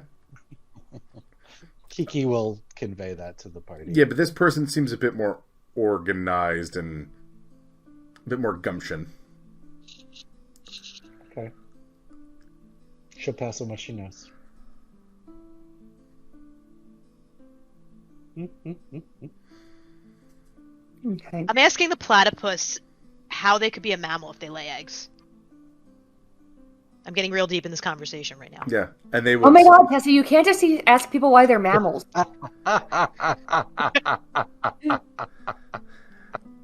Kiki will convey that to the party. Yeah, but this person seems a bit more organized and a bit more gumption. Okay. She'll pass on what she knows. Okay. I'm asking the platypus how they could be a mammal if they lay eggs. I'm getting real deep in this conversation right now. Yeah, and they will... Oh my god, Tessa, you can't just ask people why they're mammals.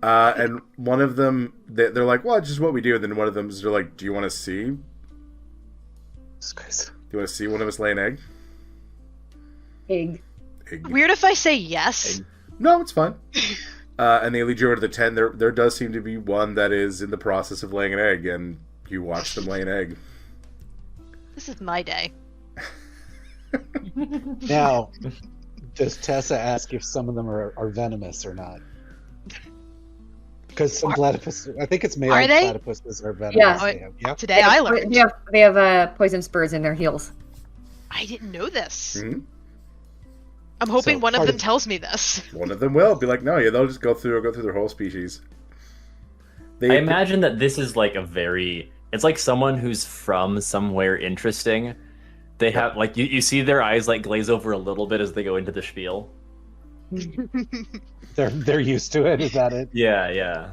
And one of them, they're like, well, it's just what we do. And then one of them, they're like, do you want to see? Do you want to see one of us lay an egg? Egg. Egg. Weird if I say yes. Egg. No, it's fine. And they lead you over to the tent. There does seem to be one that is in the process of laying an egg, and you watch them lay an egg. This is my day. Now, does Tessa ask if some of them are venomous or not? Because some platypus, I think it's male Are they? platypuses are venomous. Yeah. Yep. Today I learned. They have poison spurs in their heels. I didn't know this. Mm-hmm. I'm hoping So, one of part them of- tells me this. One of them will be like, no, yeah, they'll just go through their whole species. I imagine that this is like it's like someone who's from somewhere interesting. They have like you see their eyes like glaze over a little bit as they go into the spiel. They're used to it. Is that it? Yeah.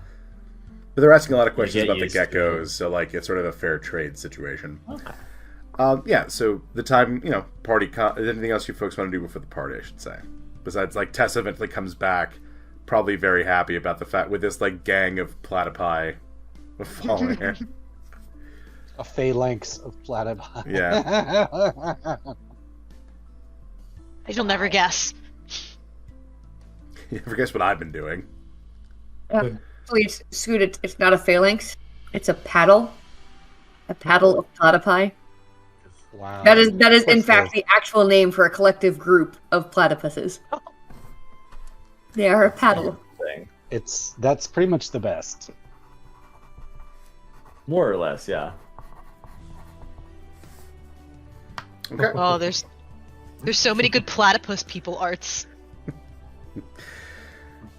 But they're asking a lot of questions get about the used to geckos, it. so like it's sort of a fair trade situation. Okay. Yeah, so the time, party... anything else you folks want to do before the party, I should say? Besides, like, Tessa eventually comes back, probably very happy about the fact, with this, like, gang of platypi following her. A phalanx of platypi. Yeah. You'll never guess. You ever guess what I've been doing? Please, Scoot, it's not a phalanx. It's a paddle. A paddle of platypi. Wow. That is in What's fact this? the actual name for a collective group of platypuses. They are a paddle. Thing. That's pretty much the best. More or less, yeah. Okay. Oh, there's so many good platypus people arts.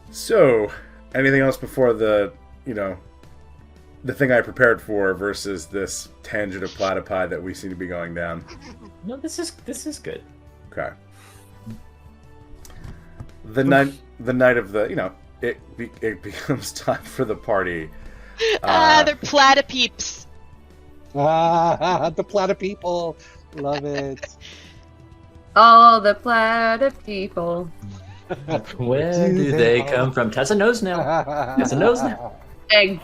So, anything else before the thing I prepared for versus this tangent of platypi that we seem to be going down? No, this is good. Okay. The night of the, it becomes time for the party. They're platypeeps. The platypeople. Love it. All the platypeople. Where do they come from? Tessa knows now. Tessa knows now. Egg.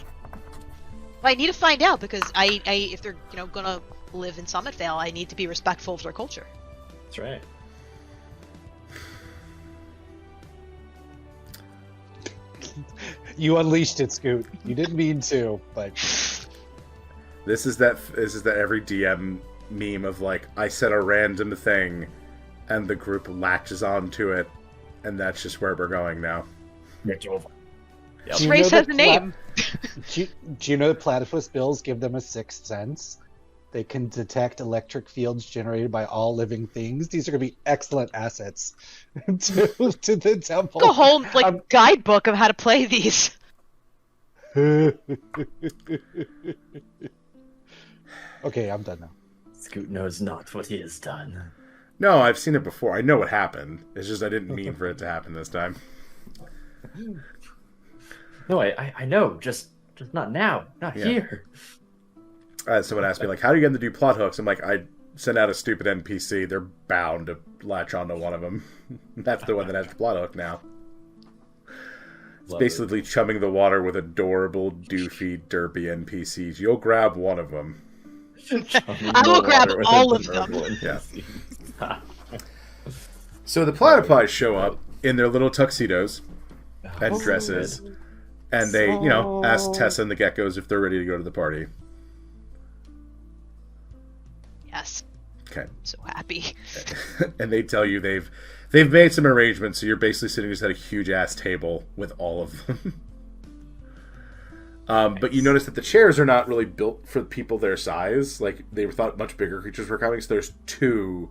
Well, I need to find out because I if they're gonna live in Summit Vale, I need to be respectful of their culture. That's right. You unleashed it, Scoot. You didn't mean to, but This is that every DM meme of like, I said a random thing and the group latches onto it, and that's just where we're going now. Yep. Do This you race know has that a name. do you know that platypus bills give them a sixth sense? They can detect electric fields generated by all living things. These are going to be excellent assets to the temple. A whole guidebook of how to play these. Okay, I'm done now. Scoot knows not what he has done. No, I've seen it before. I know what happened. It's just I didn't mean for it to happen this time. No, I know. Just not now. Not here. Someone asked me, like, how do you get them to do plot hooks? I'm like, I send out a stupid NPC. They're bound to latch onto one of them. That's the one that has the plot hook now. It's basically chumming the water with adorable, doofy, derpy NPCs. You'll grab one of them. I will grab all of them. Yeah. So the platypi show up in their little tuxedos and dresses, and they, ask Tessa and the geckos if they're ready to go to the party. Yes. Okay. So happy. And they tell you they've made some arrangements, so you're basically sitting just at a huge ass table with all of them. But you notice that the chairs are not really built for people their size. Like, they thought much bigger creatures were coming, so there's 2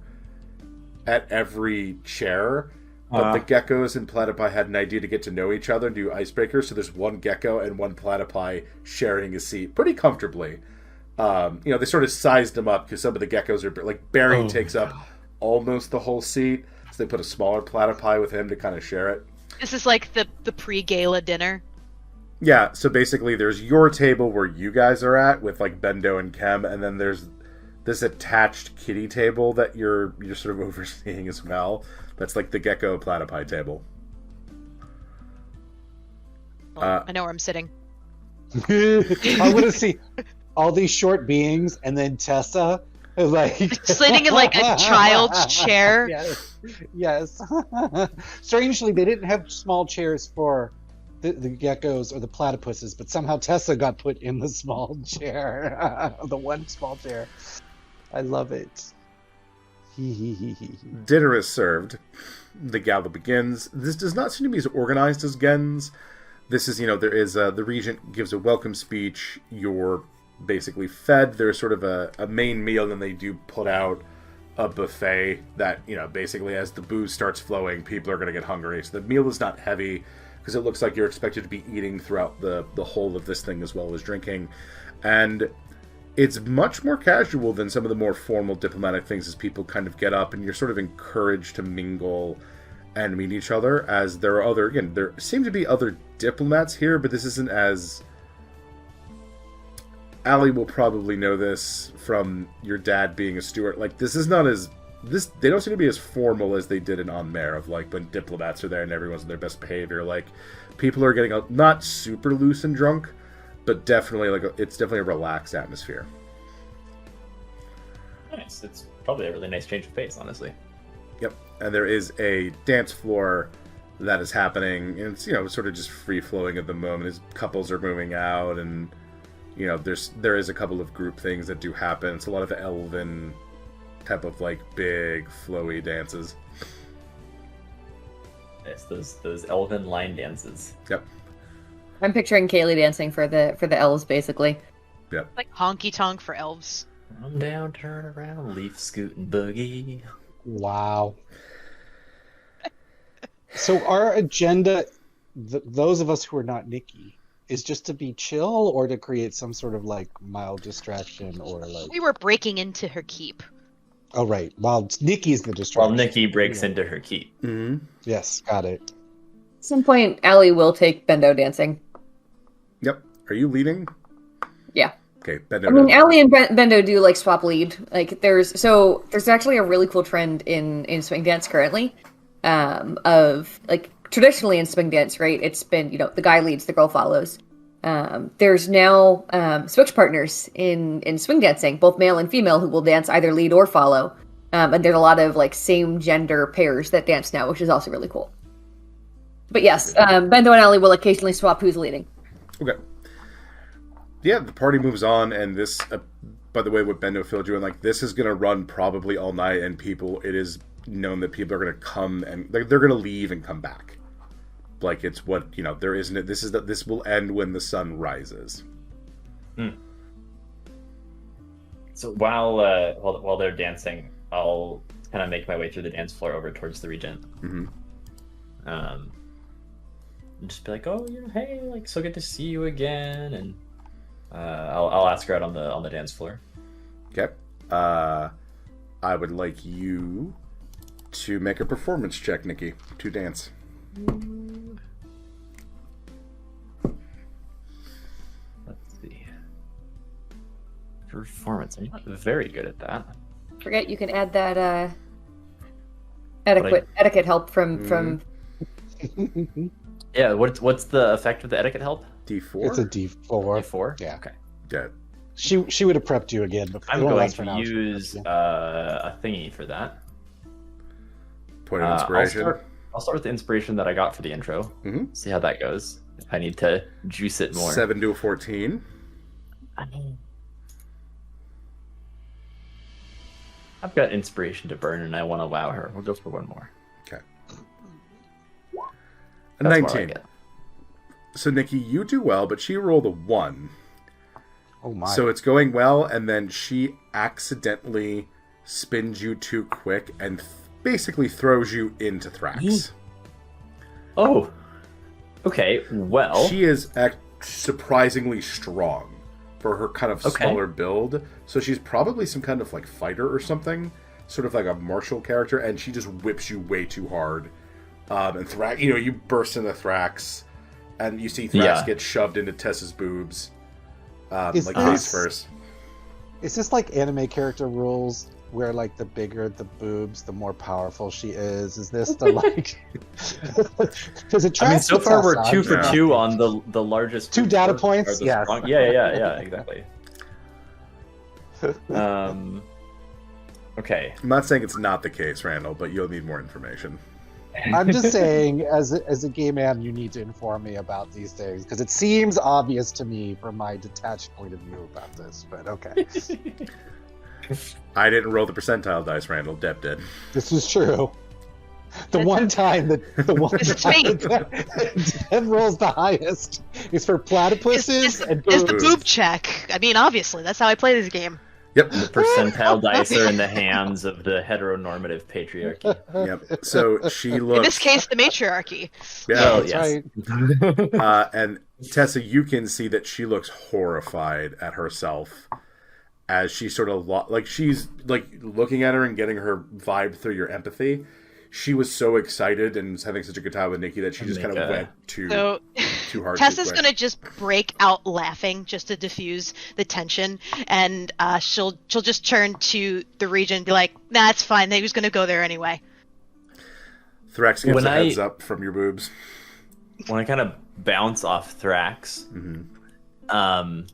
at every chair. But the geckos and platypi had an idea to get to know each other and do icebreakers, so there's 1 gecko and 1 platypi sharing a seat pretty comfortably. They sort of sized them up because some of the geckos are... Like, Barry takes up almost the whole seat, so they put a smaller platypi with him to kind of share it. This is like the pre-gala dinner. Yeah, so basically there's your table where you guys are at with, like, Bendo and Kem, and then there's this attached kitty table that you're sort of overseeing as well. That's like the gecko platypi table. I know where I'm sitting. I want to see all these short beings and then Tessa, like sitting in like a child's chair. Yes. Strangely, they didn't have small chairs for the geckos or the platypuses, but somehow Tessa got put in the small chair, the one small chair. I love it. Dinner is served. The gala begins. This does not seem to be as organized as Gens. This is, there is the regent gives a welcome speech. You're basically fed. There's sort of a main meal, and they do put out a buffet that, basically as the booze starts flowing, people are going to get hungry. So the meal is not heavy because it looks like you're expected to be eating throughout the whole of this thing as well as drinking. And it's much more casual than some of the more formal diplomatic things as people kind of get up and you're sort of encouraged to mingle and meet each other, as there are there seem to be other diplomats here, but this isn't as... Allie will probably know this from your dad being a steward. Like, this is not as... They don't seem to be as formal as they did in On Mare, of like when diplomats are there and everyone's in their best behavior. Like, people are getting not super loose and drunk, but definitely it's definitely a relaxed atmosphere. Nice. It's probably a really nice change of pace, honestly. Yep. And there is a dance floor that is happening, and it's sort of just free flowing at the moment as couples are moving out, and there is a couple of group things that do happen. It's a lot of elven type of like big flowy dances. Yes, those elven line dances. Yep. I'm picturing Kaylee dancing for the elves, basically. Yep. Like honky tonk for elves. Come down, turn around, leaf scoot and boogie. Wow. So our agenda, those of us who are not Nikki, is just to be chill or to create some sort of like mild distraction or like... We were breaking into her keep. Oh, right. While Nikki's the distraction. While Nikki breaks into her keep. Mm-hmm. Yes, got it. At some point, Allie will take Bendo dancing. Yep. Are you leading? Yeah. Okay, Bendo. I mean, Allie and Bendo do like swap lead. Like there's actually a really cool trend in swing dance currently, of like traditionally in swing dance, right? It's been the guy leads, the girl follows. There's now switch partners in swing dancing, both male and female, who will dance either lead or follow. And there's a lot of like same gender pairs that dance now, which is also really cool. But yes, Bendo and Allie will occasionally swap who's leading. Okay. Yeah, the party moves on, and this, by the way, what Bendo filled you in, like, this is going to run probably all night, and it is known that people are going to come, and they're going to leave and come back. Like, it's what, there isn't, this will end when the sun rises. So while they're dancing, I'll kind of make my way through the dance floor over towards the regent. Mm-hmm. And just be like, oh, hey, like, so good to see you again, and I'll ask her out on the dance floor. Okay. I would like you to make a performance check, Nikki, to dance. Let's see. Performance. I'm not very good at that. Forget you can add that etiquette help from Yeah, what's the effect of the etiquette help? D4? It's a D4. D4? Yeah. Okay. Yeah. She would have prepped you again. But I'm going to use a thingy for that. Point of inspiration. I'll start with the inspiration that I got for the intro. Mm-hmm. See how that goes. If I need to juice it more. 7 to a 14. I've got inspiration to burn, and I want to wow her. We'll go for one more. Okay. A That's what I 19. get. So, Nikki, you do well, but she rolled a 1. Oh my. So it's going well, and then she accidentally spins you too quick and basically throws you into Thrax. Oh. Okay, well... She is surprisingly strong for her kind of smaller build. So she's probably some kind of like fighter or something, sort of like a martial character, and she just whips you way too hard. And Thrax, you burst into Thrax, and you see Thrax get shoved into Tessa's boobs, face first. Is this like anime character rules where like the bigger the boobs, the more powerful she is? Is this the like? Because it. I mean, so far we're 2 for Yeah. 2 on the largest. 2 data points. Yes. Yeah, exactly. Okay. I'm not saying it's not the case, Randall, but you'll need more information. I'm just saying, as a gay man, you need to inform me about these things because it seems obvious to me from my detached point of view about this. But okay, I didn't roll the percentile dice, Randall. Deb did. this is true. The one time that Deb rolls the highest is for platypuses and It's boobs. the boob check. I mean, obviously, that's how I play this game. Yep. The percentile dice are in the hands of the heteronormative patriarchy. Yep. So she looks. In this case, the matriarchy. Yeah. Well, That's yes. right. And Tessa, you can see that she looks horrified at herself as she sort of she's like looking at her and getting her vibe through your empathy. She was so excited and was having such a good time with Nikki that she just kind of went too hard. Tessa's gonna just break out laughing just to diffuse the tension, and she'll just turn to the region and be like, "Nah, it's fine. They was gonna go there anyway." Thrax gets a heads up from your boobs. When I kind of bounce off Thrax, I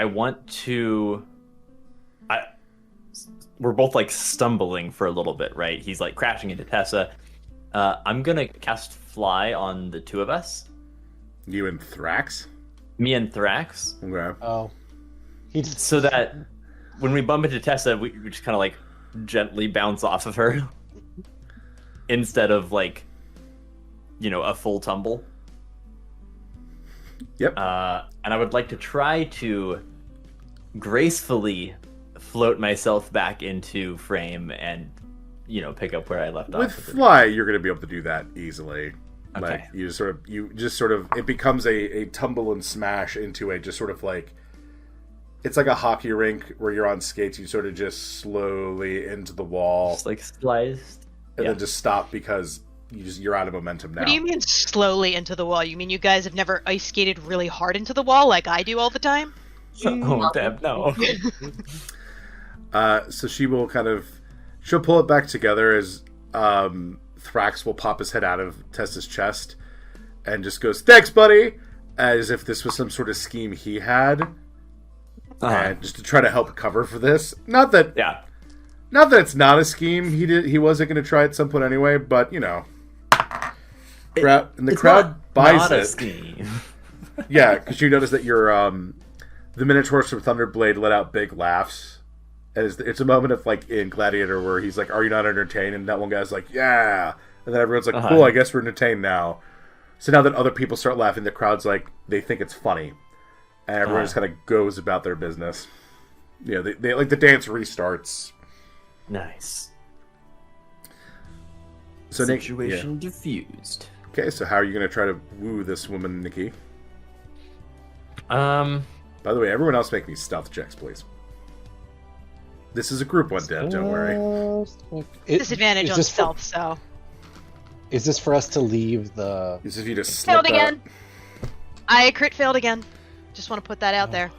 want to. We're both like stumbling for a little bit, right? He's like crashing into Tessa. I'm gonna cast Fly on the two of us. You and Thrax? Me and Thrax. Okay. Oh, So that when we bump into Tessa, we just kind of like gently bounce off of her instead of like, a full tumble. Yep. And I would like to try to gracefully float myself back into frame and, pick up where I left off. With Fly, you're going to be able to do that easily. Okay. Like you just sort of it becomes a tumble and smash into a just sort of like it's like a hockey rink where you're on skates. You sort of just slowly into the wall, Just like sliced. and then just stop because you're out of momentum now. What do you mean slowly into the wall? You mean you guys have never ice skated really hard into the wall like I do all the time? Oh, Deb, no. So she'll pull it back together as Thrax will pop his head out of Tessa's chest and just goes, "Thanks, buddy," as if this was some sort of scheme he had, and just to try to help cover for this. Not that it's not a scheme. He wasn't going to try at some point anyway, but the crowd buys not a it. scheme. Yeah, because you notice that the Minotaurs from Thunderblade let out big laughs. And it's a moment of like in Gladiator where he's like, "Are you not entertained?" And that one guy's like, "Yeah," and then everyone's like, "Cool, I guess we're entertained now." So now that other people start laughing, the crowd's like, they think it's funny, and everyone just kind of goes about their business. They like the dance restarts. Nice. So Situation diffused. Okay, so how are you going to try to woo this woman, Nikki? Um. By the way, everyone else make me stealth checks, please. This is a group one, Dev. Don't worry. Disadvantage on stealth, so. Is this for us to leave the... This is you to slip Failed out. again. I crit failed again. Just want to put that out there.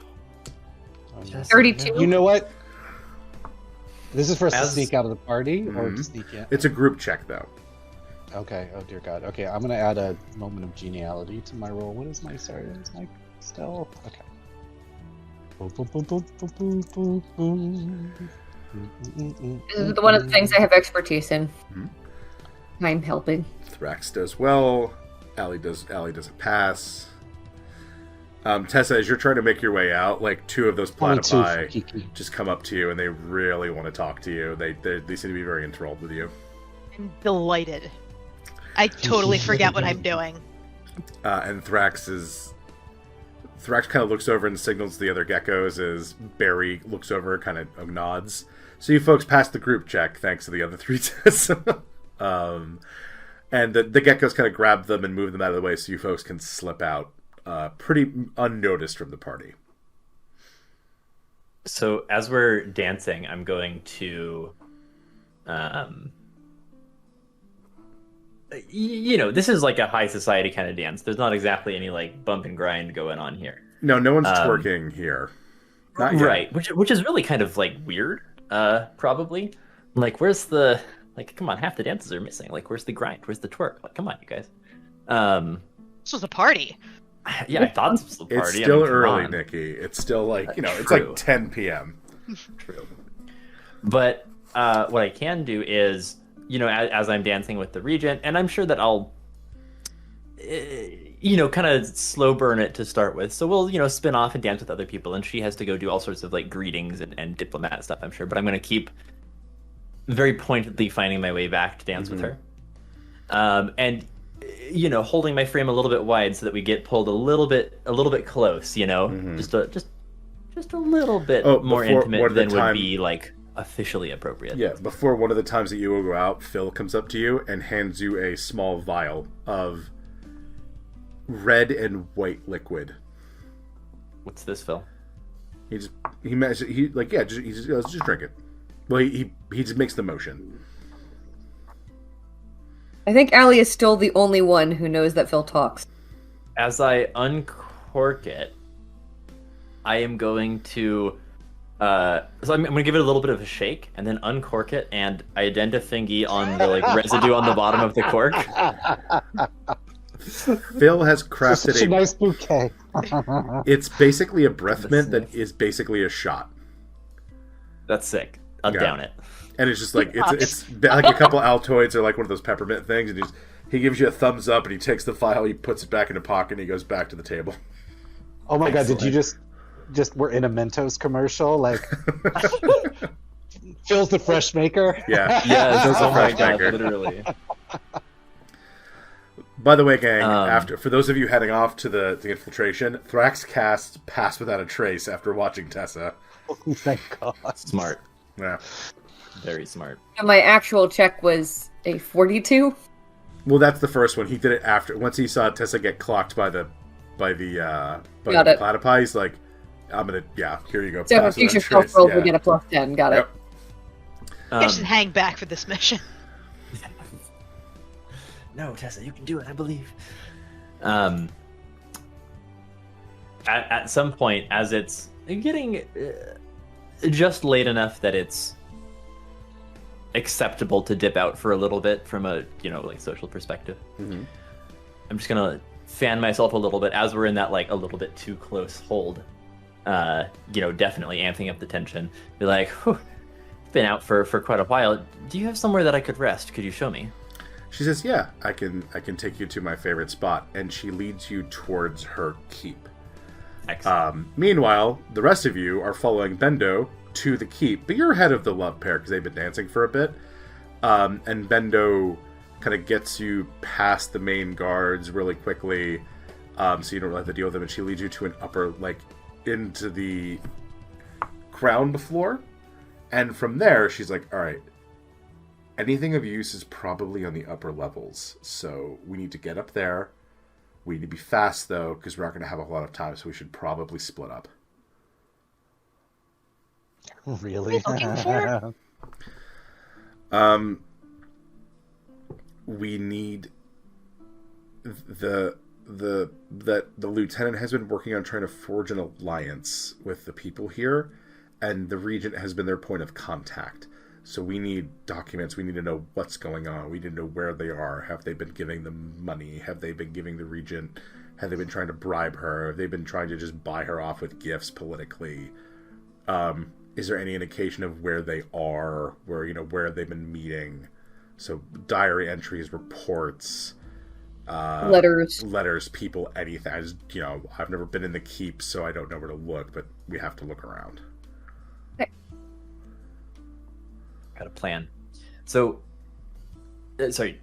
32. You know what? This is for us to As- sneak out of the party, or to sneak in? It's a group check, though. Okay, oh dear God. Okay, I'm gonna add a moment of geniality to my roll. What is my stealth? Okay. Boom, boom, boom, boom, boom, boom, boom, boom. This is one of the things I have expertise in. Mhm. I'm helping. Thrax does well. Allie does a pass. Tessa, as you're trying to make your way out, like two of those 22 for platypi Kiki. just come up to you and they really want to talk to you. They seem to be very enthralled with you. I'm delighted. I totally forget what I'm doing. And Thrax kind of looks over and signals to the other geckos as Barry looks over, kind of nods. So you folks passed the group check, thanks to the other three tests. And the geckos kind of grab them and move them out of the way so you folks can slip out pretty unnoticed from the party. So as we're dancing, I'm going to, this is like a high society kind of dance. There's not exactly any like bump and grind going on here. No one's twerking here. Not yet. Right, which is really kind of like weird, probably. Like, where's the, like, come on, half the dances are missing. Like, where's the grind? Where's the twerk? Like, come on, you guys. This was a party. Yeah, I thought this was the party. It's still come early, on. Nikki. It's still like, it's True. like 10 p.m. True. But what I can do is, as I'm dancing with the regent, and I'm sure that I'll, kind of slow burn it to start with. So we'll, spin off and dance with other people, and she has to go do all sorts of like greetings and diplomat stuff, I'm sure. But I'm going to keep very pointedly finding my way back to dance with her. And holding my frame a little bit wide so that we get pulled a little bit close, just a little bit more intimate than would be like officially appropriate. Yeah, before one of the times that you will go out, Phil comes up to you and hands you a small vial of red and white liquid. What's this, Phil? He just drink it. Well, he just makes the motion. I think Allie is still the only one who knows that Phil talks. As I uncork it, I am going to so I'm going to give it a little bit of a shake and then uncork it and identifingy on the like residue on the bottom of the cork. Phil has crafted Such a nice bouquet. It's basically a breath mint that is basically a shot. That's sick. I'll down it. And it's just like it's like a couple Altoids or like one of those peppermint things, and he gives you a thumbs up and he takes the file, he puts it back in the pocket, and he goes back to the table. Oh my God! Did you just we're in a Mentos commercial? Like Phil's the fresh maker. Yeah, Yeah, Phil's the oh my fresh God, maker. literally. By the way, gang, for those of you heading off to the infiltration, Thrax cast Pass Without a Trace after watching Tessa. Oh, thank God. Smart. Yeah. Very smart. And my actual check was a 42. Well, that's the first one. He did it after. Once he saw Tessa get clocked by the platypi, he's like, here you go. So Pass for future Without a stealth Trace. rolls, Yeah. we get a plus 10. Got it. Yep. I should hang back for this mission. No, Tessa, you can do it. I believe. At some point, as it's getting just late enough that it's acceptable to dip out for a little bit from a like social perspective. Mm-hmm. I'm just gonna fan myself a little bit as we're in that like a little bit too close hold. Definitely amping up the tension. Be like, whew, been out for quite a while. Do you have somewhere that I could rest? Could you show me? She says, "Yeah, I can take you to my favorite spot," and she leads you towards her keep. Excellent. Meanwhile, the rest of you are following Bendo to the keep, but you're ahead of the love pair because they've been dancing for a bit. And Bendo kind of gets you past the main guards really quickly, so you don't really have to deal with them. And she leads you to an upper, like, into the ground floor. And from there, she's like, "All right, anything of use is probably on the upper levels, so we need to get up there. We need to be fast, though, because we're not going to have a lot of time, so we should probably split up." Really? What are you looking for? We need the lieutenant has been working on trying to forge an alliance with the people here, and the regent has been their point of contact. So we need documents. We need to know what's going on. We need to know where they are. Have they been giving them money? Have they been giving the regent? Have they been trying to bribe her? Have they been trying to just buy her off with gifts politically? Is there any indication of where they are? Where they've been meeting? So diary entries, reports, letters, people, anything. I've never been in the keep, so I don't know where to look, but we have to look around. Got a plan. So, sorry,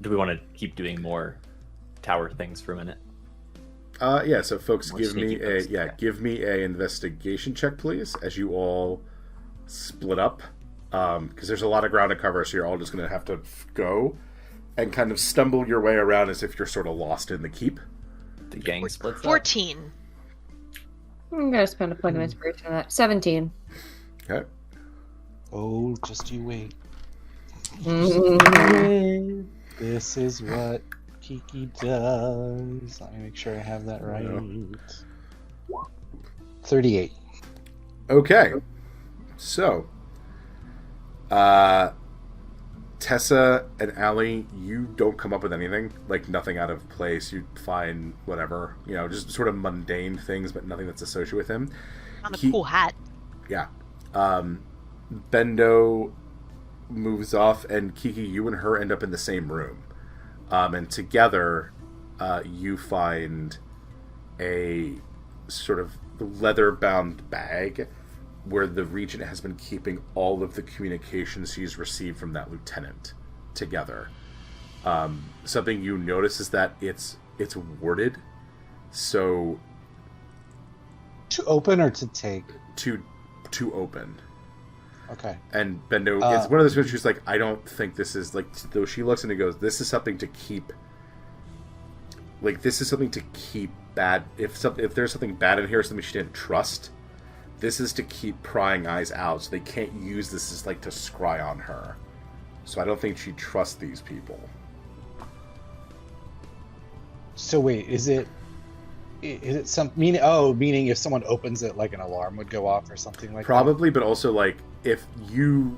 do we want to keep doing more tower things for a minute? Yeah, so folks, More give me sneaky folks, okay. give me a investigation check, please, as you all split up. Because there's a lot of ground to cover, so you're all just going to have to go and kind of stumble your way around as if you're sort of lost in the keep. The gang splits up. 14. I'm gonna spend a point of inspiration on that. 17. Okay. Oh, just you wait. Mm-hmm. This is what Kiki does. Let me make sure I have that right. 38. Okay. So, Tessa and Allie, you don't come up with anything, like nothing out of place. You find whatever, just sort of mundane things, but nothing that's associated with him. On a cool hat. Yeah. Bendo moves off, and Kiki, you and her end up in the same room. And together, you find a sort of leather-bound bag where the regent has been keeping all of the communications he's received from that lieutenant together. Something you notice is that it's worded, so To open or to take? to open. Okay. And Bendo, it's one of those ones she's like, I don't think this is, like, though she looks and it goes, this is something to keep, like, this is something to keep bad, if there's something bad in here, something she didn't trust, this is to keep prying eyes out, so they can't use this as, like, to scry on her. So I don't think she trusts these people. So wait, is it meaning if someone opens it, like an alarm would go off or something like Probably, but also, like, if Bendo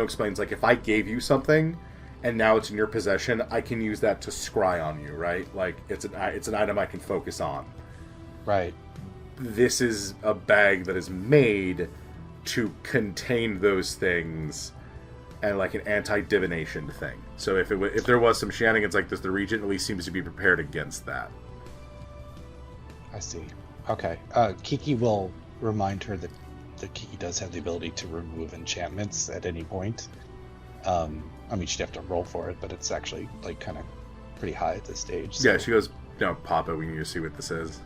explains, like, if I gave you something and now it's in your possession, I can use that to scry on you, right? Like, it's an item I can focus on. Right. This is a bag that is made to contain those things, and like an anti-divination thing. So if there was some shenanigans like this, the regent at least seems to be prepared against that. I see. Okay. Kiki will remind her that Kiki does have the ability to remove enchantments at any point. I mean, she'd have to roll for it, but it's actually, like, kind of pretty high at this stage. So. Yeah, she goes, Papa, we need to see what this is.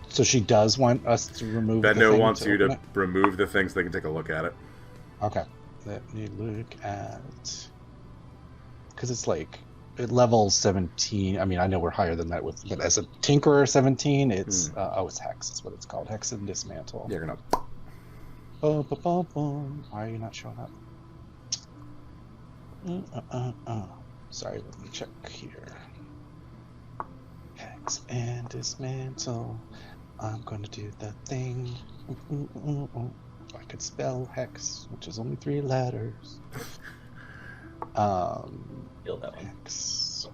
So she does want us to remove the thing. Bendo wants you to remove the thing so they can take a look at it. Okay. Let me look at... Because it's like... At level 17, I mean, I know we're higher than that, but as a Tinkerer 17, it's... it's Hex, is what it's called. Hex and Dismantle. Yeah, you're gonna... Why are you not showing up? Sorry, let me check here. Hex and Dismantle. I'm going to do the thing. I could spell Hex, which is only 3 letters. Feel that one. Hex.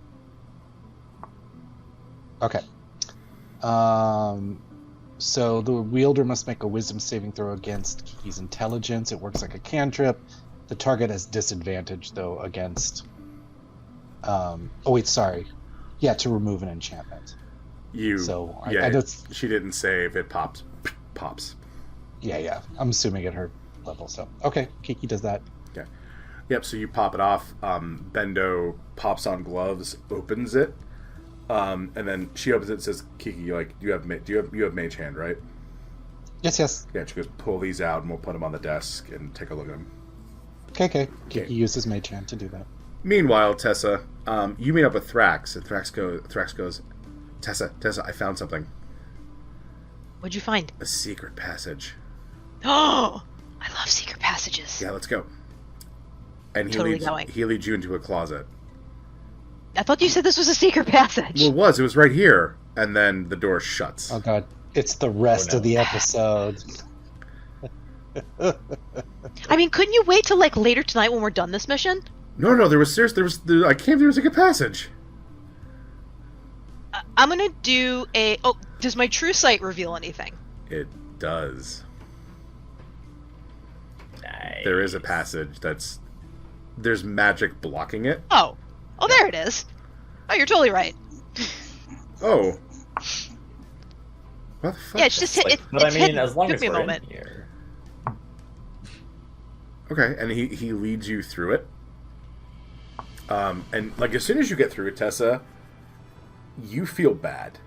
Okay. So the wielder must make a wisdom saving throw against Kiki's intelligence. It works like a cantrip. The target has disadvantage, though, against... Yeah, to remove an enchantment. She didn't save. It pops. Yeah. I'm assuming at her level, so... Okay, Kiki does that. Okay. Yep, so you pop it off. Bendo pops on gloves, opens it, and then she opens it and says, Kiki, like, you have mage hand, right? Yes. Yeah, she goes, pull these out and we'll put them on the desk and take a look at them. Okay. Kiki uses mage hand to do that. Meanwhile, Tessa, you meet up with Thrax, and Thrax goes, Tessa, I found something. What'd you find? A secret passage. Oh, I love secret passages. Yeah, let's go. And Totally leads, going. he leads you into a closet. I thought you said this was a secret passage. Well, it was. It was right here. And then the door shuts. Oh god, it's the rest of the episode. I mean, couldn't you wait till like later tonight when we're done this mission? No, there was I came there was like a passage. I'm gonna do a. Oh, does my true sight reveal anything? It does. Nice. There is a passage there's magic blocking it. Oh, there it is. Oh, you're totally right. Oh. What the fuck? Yeah, it's just hit. But I it's mean, hidden. as long Took as me a we're moment. in here. Okay, and he leads you through it. And like as soon as you get through it, Tessa, you feel bad.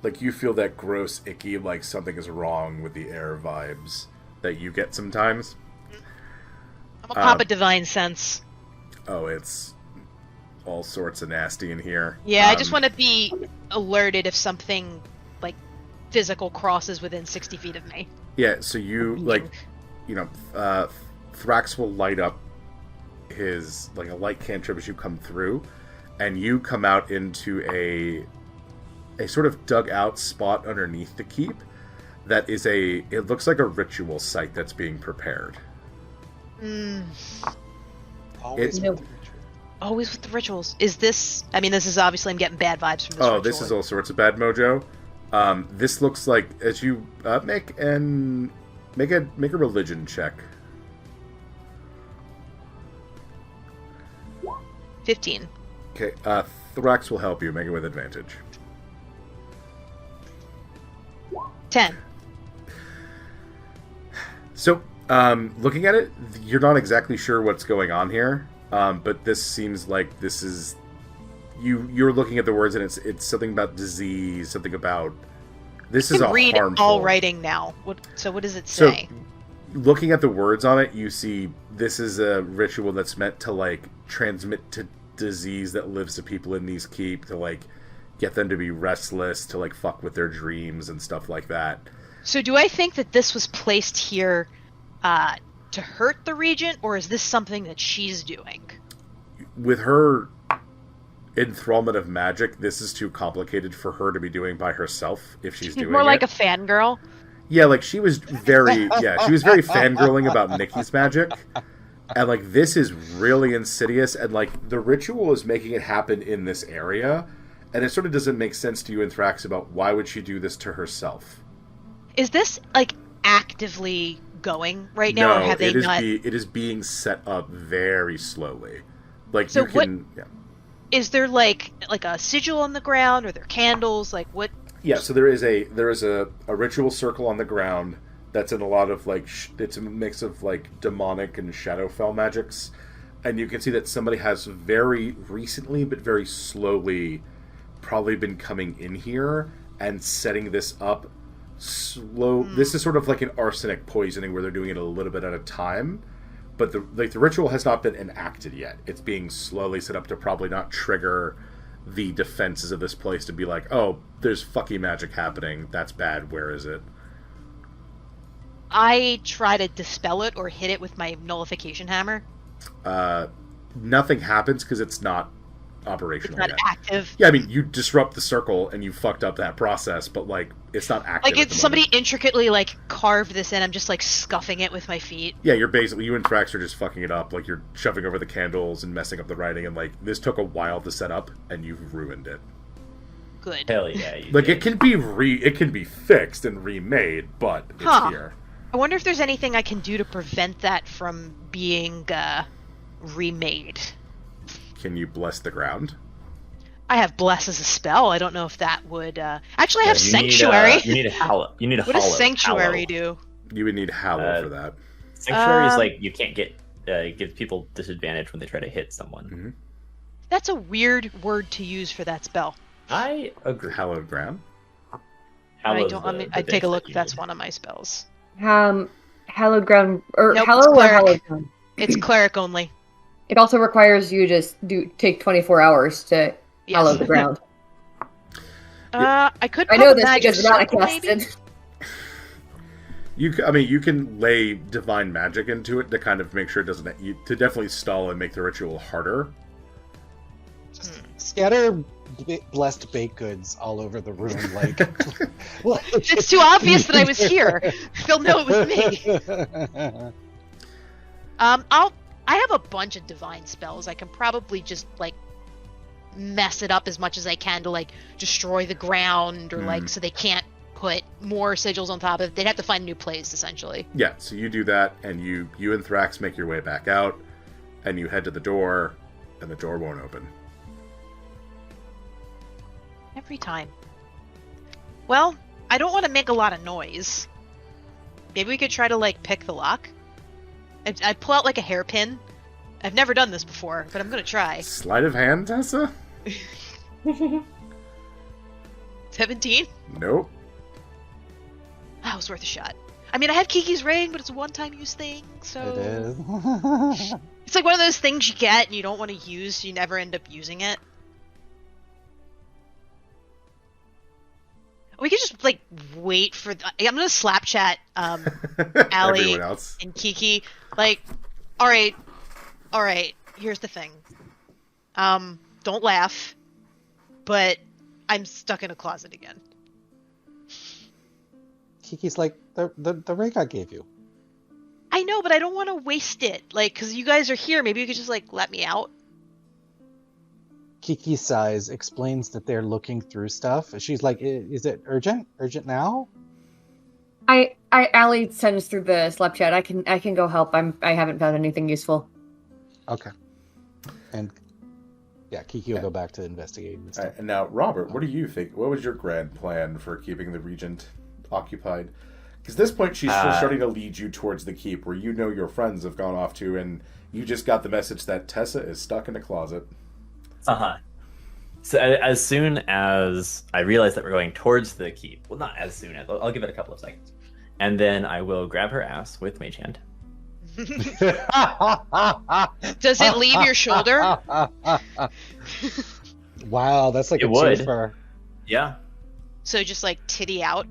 Like you feel that gross, icky, like something is wrong with the air vibes that you get sometimes. I'm a pop a divine sense. Oh, it's all sorts of nasty in here. Yeah, I just want to be alerted if something like physical crosses within 60 feet of me. Yeah, so you Thrax will light up his like a light cantrip as you come through, and you come out into a sort of dug out spot underneath the keep that is it looks like a ritual site that's being prepared. Always It- with the ritual. Always with the rituals. Is this? I mean, this is obviously I'm getting bad vibes from this. Oh, ritual. this is all sorts of bad mojo. This looks like as you make a religion check. 15. Okay, Thrax will help you. Make it with advantage. 10. So, looking at it, you're not exactly sure what's going on here, but this seems like this is you're looking at the words and it's something about disease, something about this I is can a read harmful. all writing now. What does it So, say? looking at the words on it, you see this is a ritual that's meant to like transmit to disease that lives to people in these keep, to like get them to be restless, to like fuck with their dreams and stuff like that. So do I think that this was placed here to hurt the regent, or is this something that she's doing? With her enthrallment of magic, this is too complicated for her to be doing by herself if she's doing more like it. a fangirl. Yeah, like she was very fangirling about Nikki's magic. And like this is really insidious, and like the ritual is making it happen in this area, and it sort of doesn't make sense to you and Thrax about why would she do this to herself. Is this like actively going right now, or have they not? It is being set up very slowly. Like So you can Is there like a sigil on the ground? Are there candles? Like what? Yeah, so there is a ritual circle on the ground that's in a lot of like it's a mix of like demonic and Shadowfell magics, and you can see that somebody has very recently but very slowly probably been coming in here and setting this up slow. This is sort of like an arsenic poisoning where they're doing it a little bit at a time, but the ritual has not been enacted yet. It's being slowly set up to probably not trigger the defenses of this place to be like, oh, there's fucking magic happening, that's bad, where is it? I try to dispel it or hit it with my nullification hammer. Nothing happens because it's not operational It's not yet. active. Yeah, I mean, you disrupt the circle and you fucked up that process, but like, it's not active. Like at it's the somebody moment. intricately like carved this in. I'm just like scuffing it with my feet. Yeah, you're basically, you and Thrax are just fucking it up. Like, you're shoving over the candles and messing up the writing, and like, this took a while to set up, and you've ruined it. Good. Hell yeah. You Like, did. it can be fixed and remade, but it's Huh. here. I wonder if there's anything I can do to prevent that from being remade. Can you bless the ground? I have bless as a spell. I don't know if that would. Actually, I have you sanctuary. you need a hallow. You need a What does hollow. sanctuary hallow. do? You would need Hallow for that. Sanctuary is like you can't get. It gives people disadvantage when they try to hit someone. That's a weird word to use for that spell. I agree. Hallowed ground? Hallow's I'd take a look if that's one of my spells. Hallowed ground or Nope, hallow it's or cleric. hallowed ground. It's cleric only. It also requires you to take 24 hours to Yes. hallow the ground. I could. I know pop a this magic because Renata circle, cast maybe? it. You can lay divine magic into it to kind of make sure it doesn't to definitely stall and make the ritual harder. Just scatter blessed baked goods all over the room, like. It's too obvious that I was here. They'll know it was me. I have a bunch of divine spells. I can probably just like mess it up as much as I can to like destroy the ground or like so they can't put more sigils on top of it. They'd have to find a new place essentially. Yeah, so you do that, and you and Thrax make your way back out, and you head to the door, and the door won't open. Every time. Well, I don't want to make a lot of noise. Maybe we could try to like pick the lock. I pull out like a hairpin. I've never done this before, but I'm gonna try. Sleight of hand, Tessa? 17? Nope. That was worth a shot. I mean, I have Kiki's ring, but it's a one-time use thing, so... It is. It's like one of those things you get and you don't want to use, so you never end up using it. We could just, like, wait for... I'm gonna slap chat, Allie and Kiki. Like, alright, here's the thing. Don't laugh, but I'm stuck in a closet again. Kiki's like, the ring I gave you. I know, but I don't want to waste it. Like, because you guys are here, maybe you could just, like, let me out. Kiki sighs, explains that they're looking through stuff. She's like, is it urgent? Urgent now? Allie sends through the Slap chat. I can go help. I haven't found anything useful. Okay. And yeah, Kiki will go back to investigating this stuff. Right, and now, Robert, what do you think? What was your grand plan for keeping the Regent occupied? Because at this point, she's starting to lead you towards the keep, where you know your friends have gone off to, and you just got the message that Tessa is stuck in a closet. So as soon as I realize that we're going towards the keep, well, not as soon as, I'll give it a couple of seconds, and then I will grab her ass with Mage Hand. Does it leave your shoulder? Wow, that's like it a would. twofer. Yeah. So just like titty out?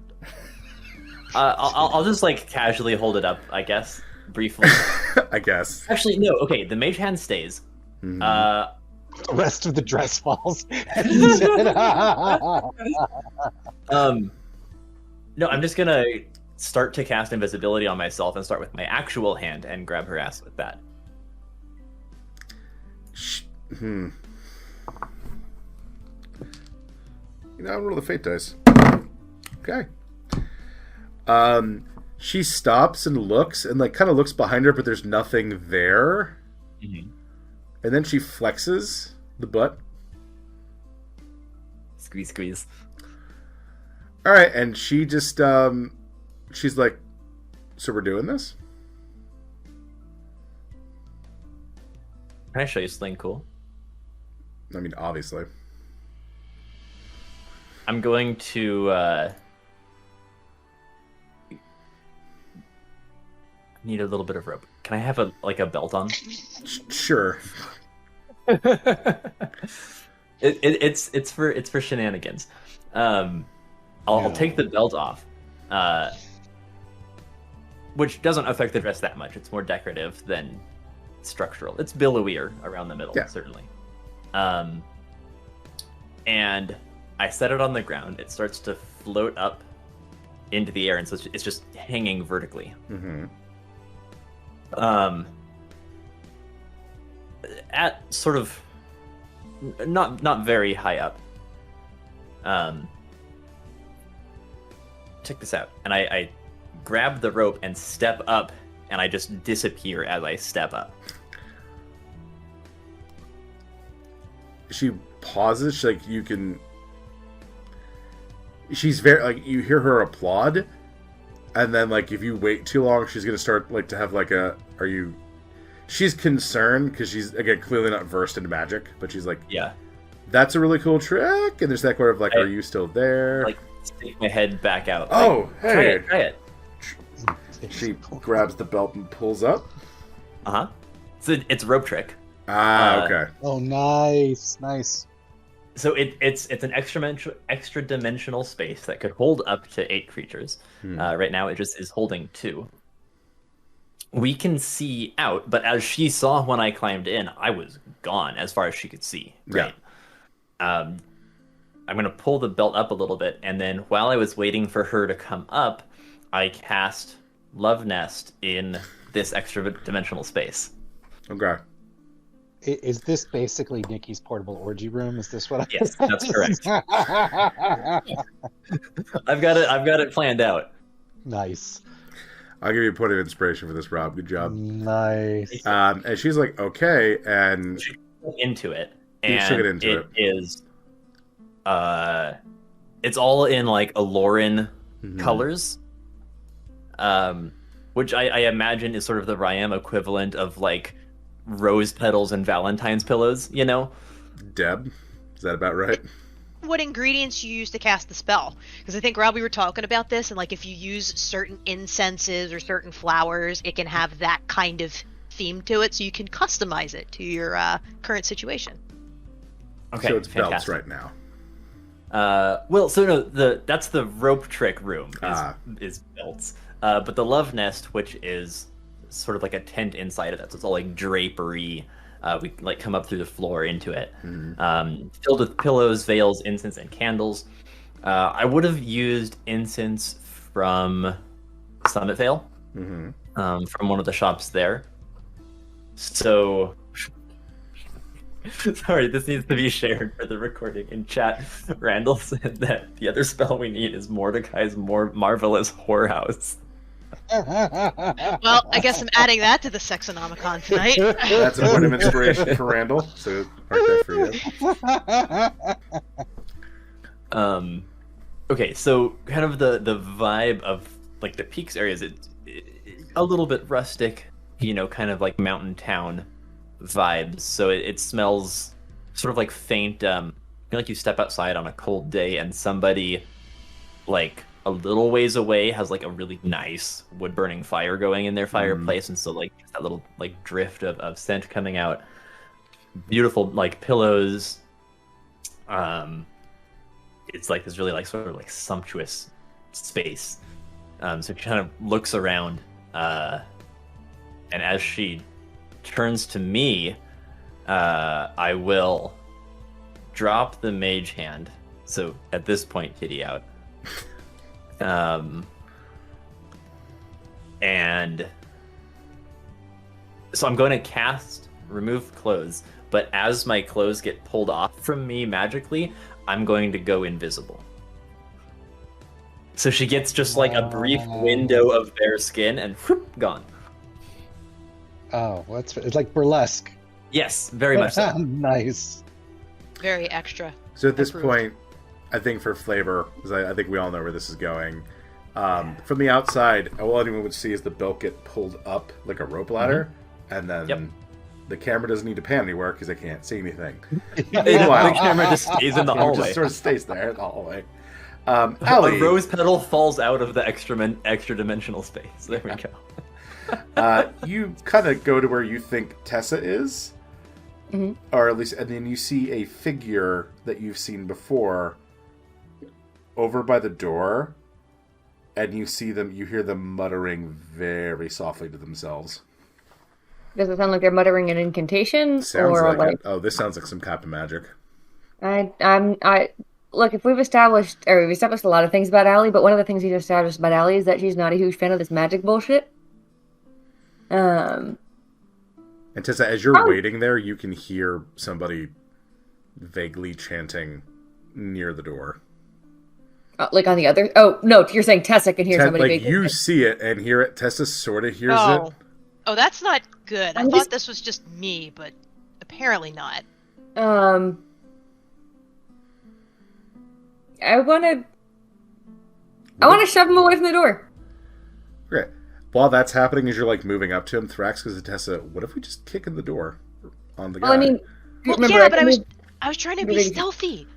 I'll just like casually hold it up, I guess, briefly. I guess. Actually, no. Okay, the Mage Hand stays. The rest of the dress falls. No, I'm just gonna start to cast invisibility on myself and start with my actual hand and grab her ass with that. You know, I'm roll the fate dice. Okay. She stops and looks and like kind of looks behind her, but there's nothing there. Mm-hmm. And then she flexes the butt. Squeeze. All right, and she just she's like, "So we're doing this?" Can I show you something cool? I mean, obviously. I'm going to need a little bit of rope. Can I have a belt on? Sure. It's for shenanigans. I'll take the belt off, which doesn't affect the dress that much. It's more decorative than structural. It's billowier around the middle, certainly. And I set it on the ground. It starts to float up into the air, and so it's just hanging vertically. Mm-hmm. At sort of not very high up. Check this out. And I grab the rope and step up, and I just disappear as I step up. She pauses. She's very like, you hear her applaud, and then like if you wait too long, she's gonna start like to have like a. She's concerned because she's again clearly not versed in magic, but she's like, yeah, that's a really cool trick. And there's that part of like, are you still there? Like stick my head back out. Oh, like, hey, try it. She grabs the belt and pulls up. So it's a rope trick. Okay. Oh, nice. So it's an extra dimensional space that could hold up to 8 creatures. Right now, it just is holding 2. We can see out, but as she saw when I climbed in, I was gone as far as she could see. Right. Yeah. I'm gonna pull the belt up a little bit, and then while I was waiting for her to come up, I cast Love Nest in this extra dimensional space. Okay. Is this basically Nikki's portable orgy room? Is this what? Yes, that's correct. I've got it planned out. Nice. I'll give you a point of inspiration for this, Rob. Good job. Nice. And she's like, okay, and she took into it, you took it into it is, it's all in like Aloran colors, which I imagine is sort of the Ryam equivalent of like rose petals and Valentine's pillows, you know? Deb, is that about right? What ingredients you use to cast the spell? Because I think, Rob, we were talking about this, and like if you use certain incenses or certain flowers, it can have that kind of theme to it, so you can customize it to your current situation. Okay, so it's fantastic. belts right now. Well, so no, that's the rope trick room is belts. But the Love Nest, which is sort of like a tent inside of it, so it's all like drapery. We like come up through the floor into it, filled with pillows, veils, incense, and candles. I would have used incense from Summit Vale, from one of the shops there. So, sorry, this needs to be shared for the recording in chat. Randall said that the other spell we need is Mordecai's Marvelous Whorehouse. Well, I guess I'm adding that to the Sexonomicon tonight. That's a point of inspiration for Randall. So mark that for you. Okay, so kind of the vibe of like the peaks areas, it's a little bit rustic, you know, kind of like mountain town vibes. So it smells sort of like faint, like you step outside on a cold day and somebody like a little ways away has like a really nice wood burning fire going in their fireplace, and so like that little like drift of scent coming out. Beautiful like pillows. It's like this really like sort of like sumptuous space. So she kind of looks around, and as she turns to me, I will drop the mage hand. So at this point, Kitty out. And so I'm going to cast Remove Clothes, but as my clothes get pulled off from me magically, I'm going to go invisible. So she gets just like a brief window of bare skin and whoop, gone. Oh, well, it's like burlesque. Yes, very much so. Nice. Very extra. So at this Approved. point, I think for flavor, because I think we all know where this is going. From the outside, all anyone would see is the belt get pulled up like a rope ladder, and then the camera doesn't need to pan anywhere because they can't see anything. Meanwhile, the camera just stays in the It hallway. just sort of stays there in the hallway. Allie, A rose petal falls out of the extra dimensional space. There we go. you kind of go to where you think Tessa is, or at least, and then you see a figure that you've seen before over by the door, and you hear them muttering very softly to themselves. Does it sound like they're muttering an incantation? Sounds or like it. Oh, this sounds like some kind of magic. Look, if we've established a lot of things about Allie, but one of the things we've established about Allie is that she's not a huge fan of this magic bullshit. And Tessa, as you're waiting there, you can hear somebody vaguely chanting near the door. Like on the other... Oh, no, you're saying Tessa can hear somebody like, you see it and hear it. Tessa sort of hears it. Oh, that's not good. I thought this was just me, but apparently not. I want to shove him away from the door. Okay. While that's happening, as you're like moving up to him, Thrax goes to Tessa, what if we just kick in the door on the guy? Well, I mean... I was trying to be stealthy.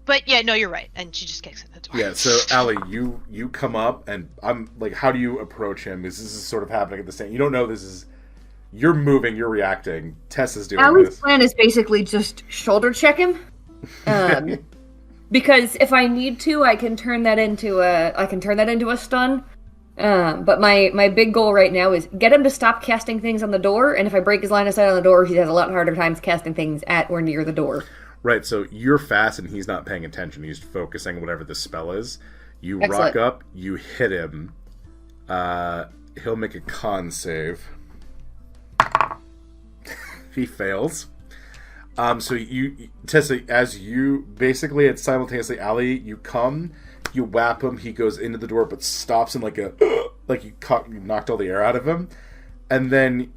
But yeah, no, you're right. And she just kicks in the door. Yeah, so Allie, you come up, and I'm like, how do you approach him? Because this is sort of happening at the same... You don't know this is You're moving, you're reacting. Tessa's doing Allie's this. plan is basically just shoulder check him. Because if I need to, I can turn that into a stun. But my big goal right now is get him to stop casting things on the door, and if I break his line of sight on the door, he has a lot harder times casting things at or near the door. Right, so you're fast and he's not paying attention. He's focusing on whatever the spell is. You Excellent. rock up, you hit him. He'll make a con save. He fails. So you, Tessa, as you basically it's simultaneously, Allie, you come, you whap him, he goes into the door but stops in like you knocked all the air out of him, and then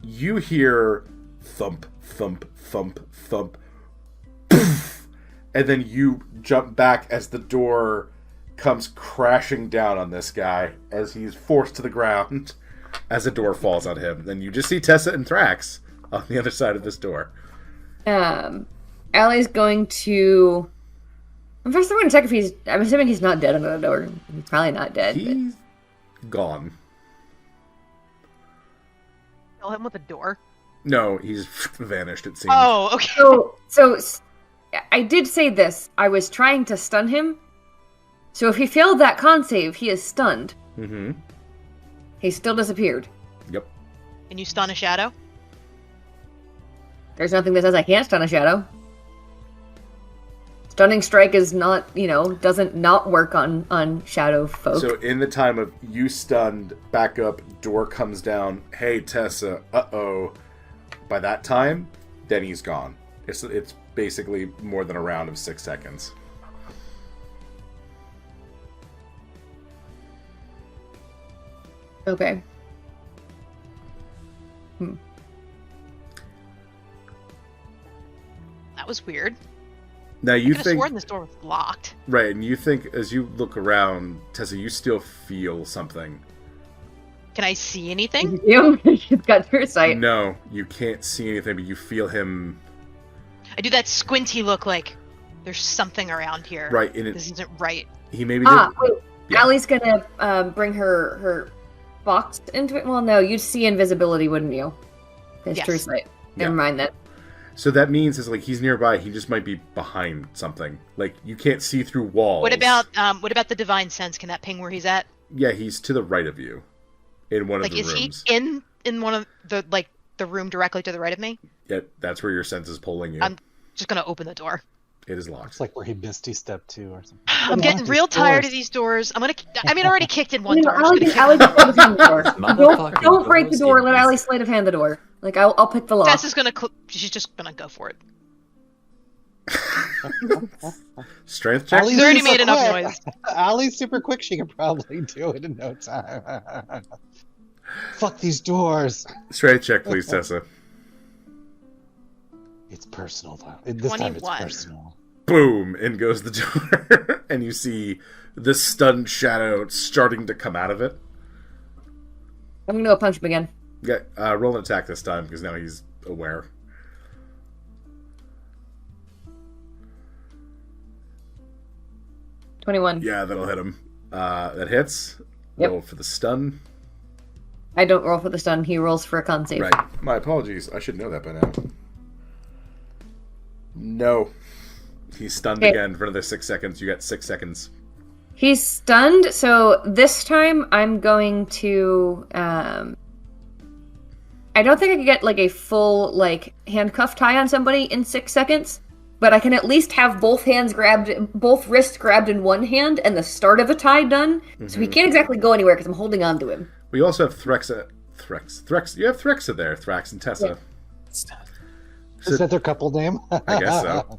you hear thump, thump, thump, thump, poof, and then you jump back as the door comes crashing down on this guy as he's forced to the ground as the door falls on him. Then you just see Tessa and Thrax on the other side of this door. Allie's going to... I'm first going to check if he's... I'm assuming he's not dead under the door. He's probably not dead. He's gone. Kill him with a door. No, he's vanished, it seems. Oh, okay. So I did say this. I was trying to stun him. So if he failed that con save, he is stunned. Mm-hmm. He still disappeared. Yep. Can you stun a shadow? There's nothing that says I can't stun a shadow. Stunning strike is not, doesn't not work on shadow folk. So in the time of you stunned, back up, door comes down, hey Tessa, uh-oh. By that time, then he's gone. It's basically more than a round of 6 seconds. Okay. That was weird. Now you I could have think... sworn this door was locked. Right, and you think, as you look around, Tessa, you still feel something. Can I see anything? He's got true sight. No, you can't see anything, but you feel him... I do that squinty look like there's something around here. Right, and This isn't right. he maybe Wait. Yeah. Allie's gonna bring her box into it. Well, no, you'd see invisibility, wouldn't you? It's Yes. true sight. Yeah. Never mind that. So that means it's like he's nearby. He just might be behind something. Like you can't see through walls. What about the divine sense? Can that ping where he's at? Yeah, he's to the right of you, in one Like, of the is rooms. he in one of the room directly to the right of me? Yeah, that's where your sense is pulling you. I'm just gonna open the door. It is locked. It's like where he Misty stepped to or something. I'm getting real tired of these doors. I already kicked in one door. I'm Allie just Allie gonna just sleight of hand the door. Motherfucking Don't break the door. Let ghosties. Allie sleight of hand the door. Like I'll pick the lock. Tessa's gonna. She's just gonna go for it. Strength check. She's already made super enough quick. noise. Allie's super quick. She can probably do it in no time. Fuck these doors. Strength check, please, Tessa. It's personal, though. This time it's 21. personal. Boom! In goes the door, and you see the stunned shadow starting to come out of it. I'm gonna go punch him again. Yeah, roll an attack this time because now he's aware. $21. Yeah, that'll hit him. That hits. Yep. Roll for the stun. I don't roll for the stun. He rolls for a con save. Right. My apologies. I should know that by now. No. He's stunned Okay. again for another 6 seconds. You got 6 seconds. He's stunned, so this time I'm going to I don't think I could get like a full handcuff tie on somebody in 6 seconds, but I can at least have both wrists grabbed in one hand and the start of a tie done. So he can't exactly go anywhere because I'm holding on to him. We also have Threxa. You have Threxa there, Thrax and Tessa. Is that their couple name? I guess so.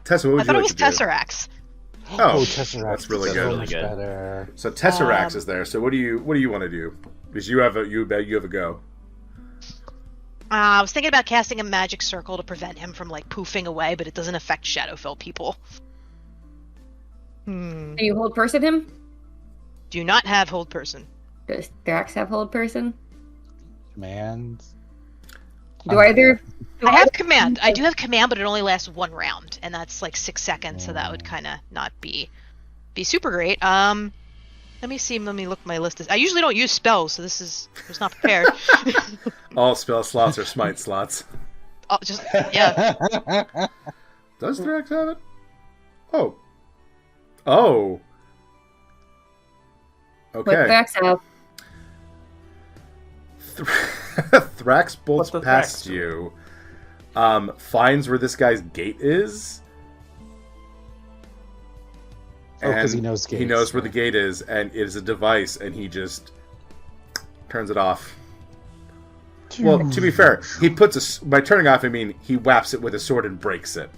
Tessa, what would I thought you it like was to do? Tesseract. Oh, Tesseract. that's really So good. much Really good. better. So Tesseract is there. So what do you want to do? Because you have a go. I was thinking about casting a magic circle to prevent him from poofing away, but it doesn't affect Shadowfell people. Can you hold person him? Do not have hold person. Does Thrax have hold person? Commands. Do either? I have command. I do have command, but it only lasts one round, and that's 6 seconds, so that would kind of not be super great. Let me see. Let me look at my list. I usually don't use spells, so I was not prepared. All spell slots are smite slots. Oh, just yeah. Does Thrax have it? Oh. Oh. What Okay. facts have? Thrax bolts What's the past Thrax? you, finds where this guy's gate is. Oh, 'cause he and knows He gates, knows where the right. gate is, and it is a device, and he just turns it off. Well, to be fair, he puts by turning off, I mean he whaps it with a sword and breaks it.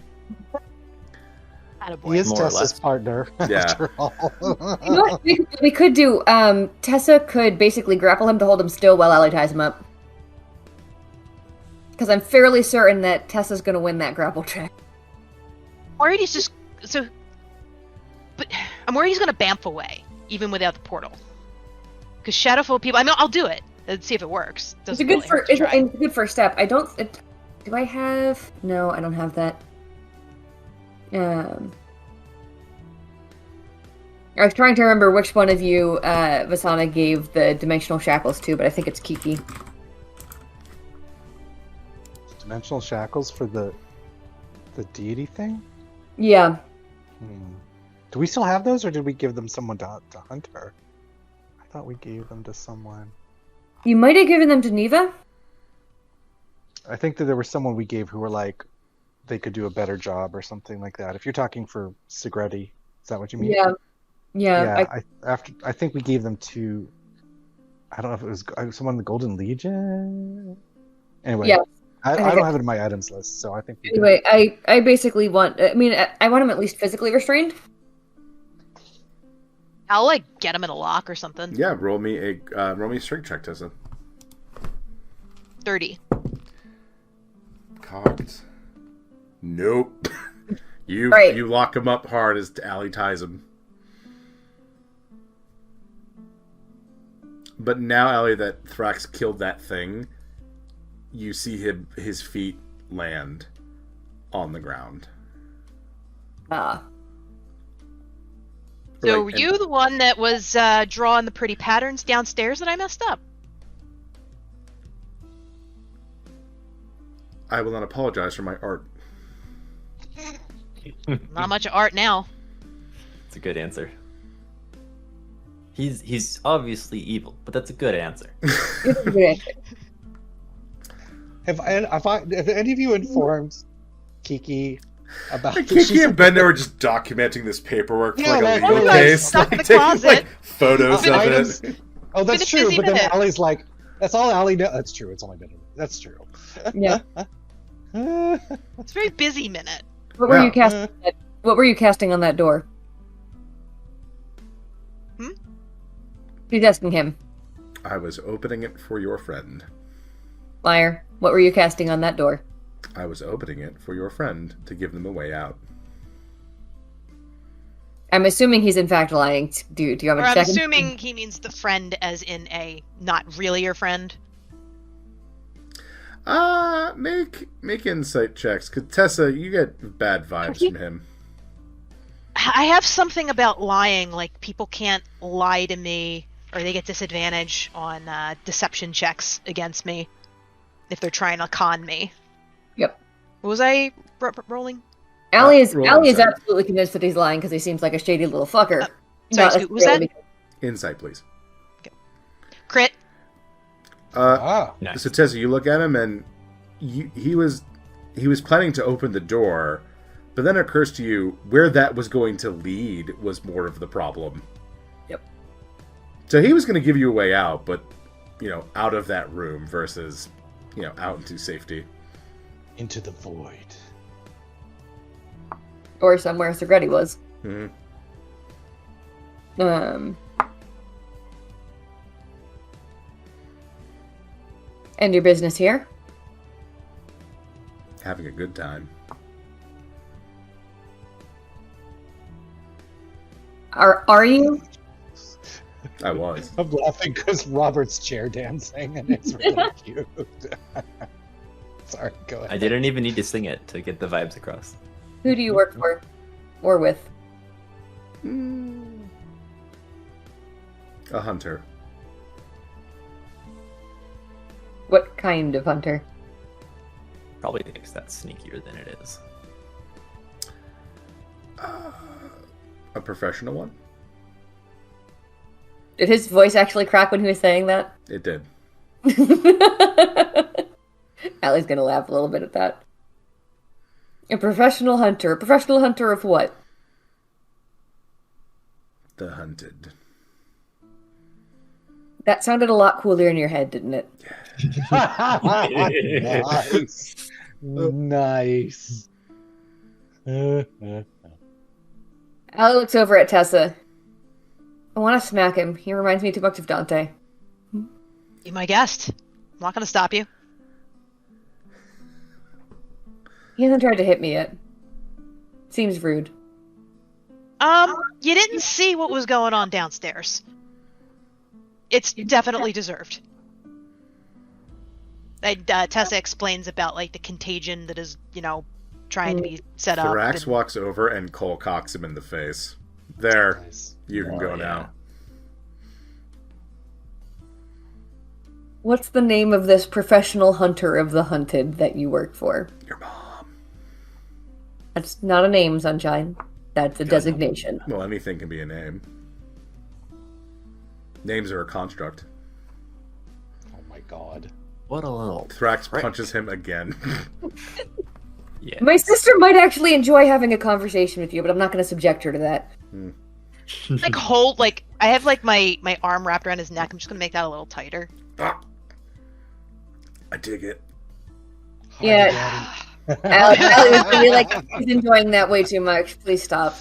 Attaboy. He is More or Tessa's less. partner, Yeah. after all. You know what we could do? Tessa could basically grapple him to hold him still while Allie ties him up. Because I'm fairly certain that Tessa's going to win that grapple check. Worried he's just so. But I'm worried he's gonna bamf away, even without the portal. Because Shadowful people, I mean, I'll do it. Let's see if it works. It's a Doesn't good really hurt to it's try. a good first step. I don't. Do I have? No, I don't have that. I was trying to remember which one of you Vasana gave the dimensional shackles to, but I think it's Kiki. Dimensional shackles for the deity thing? Yeah. Do we still have those, or did we give them someone to hunt her? I thought we gave them to someone. You might have given them to Neva? I think that there was someone we gave who were like, they could do a better job or something like that. If you're talking for Sigretti, is that what you mean? Yeah. Yeah. I think we gave them to. I don't know if it was someone in the Golden Legion. Anyway, Yeah. I think don't have it in my items list, so I think. We did. Anyway, I basically want. I mean, I want him at least physically restrained. I'll like get him in a lock or something. Yeah, roll me a strength check, Tessa. 30. Cocked. Nope. You Right. you lock him up hard as Allie ties him. But now, Allie, that Thrax killed that thing, you see his feet land on the ground. So Right, were and- you the one that was drawing the pretty patterns downstairs that I messed up? I will not apologize for my art. Not much art now. It's a good answer. He's obviously evil, but that's a good answer. Have any of you informed Kiki about Kiki and Ben were just documenting this paperwork for Yeah, like that's a legal right. case, Stuck in like the taking closet. like photos of items. it. Oh, that's Been a true. busy But then minute. Allie's like, "That's all Allie knows." That's true. It's only been. That's true. Yeah. It's a very busy minute. What were Yeah. you casting? What were you casting on that door? She's asking him. I was opening it for your friend. Liar. What were you casting on that door? I was opening it for your friend to give them a way out. I'm assuming he's in fact lying. Do you want me Or to I'm check him? assuming he means the friend as in a not really your friend. Make insight checks, because Tessa, you get bad vibes from him. I have something about lying, like people can't lie to me or they get disadvantage on deception checks against me if they're trying to con me. Yep. What was I rolling? Allie is roll Allie is insight. absolutely convinced that he's lying because he seems like a shady little fucker. Sorry, Not Scoot, was that? necessarily Insight, please. Crit. Nice. So Tessa, you look at him, and he was planning to open the door, but then it occurs to you where that was going to lead was more of the problem. Yep. So he was going to give you a way out, but out of that room versus out into safety. Into the void. or somewhere Segretti was. Mm-hmm. And your business here? Having a good time. Are you? I was. I'm laughing because Robert's chair dancing and it's really cute. Sorry, go ahead. I didn't even need to sing it to get the vibes across. Who do you work for? Or with? A hunter. What kind of hunter? Probably thinks that's sneakier than it is. A professional one? Did his voice actually crack when he was saying that? It did. Allie's gonna laugh a little bit at that. A professional hunter. A professional hunter of what? The hunted. That sounded a lot cooler in your head, didn't it? Nice. Nice. Allie looks over at Tessa. I want to smack him. He reminds me too much of Dante. Be my guest. I'm not going to stop you. He hasn't tried to hit me yet. Seems rude. You didn't see what was going on downstairs. It's definitely deserved. Tessa explains about, like, the contagion that is, trying to be set up. Thrax walks over and Cole cocks him in the face. There. Nice. You can go now. What's the name of this professional hunter of the hunted that you work for? Your mom. That's not a name, Sunshine. That's a designation. Well, anything can be a name. Names are a construct. Oh my god. What a little... Thrax punches him again. Yeah. My sister might actually enjoy having a conversation with you, but I'm not going to subject her to that. I have, like, my arm wrapped around his neck. I'm just going to make that a little tighter. Ah. I dig it. Yeah. Allie was really like, he's enjoying that way too much. Please stop.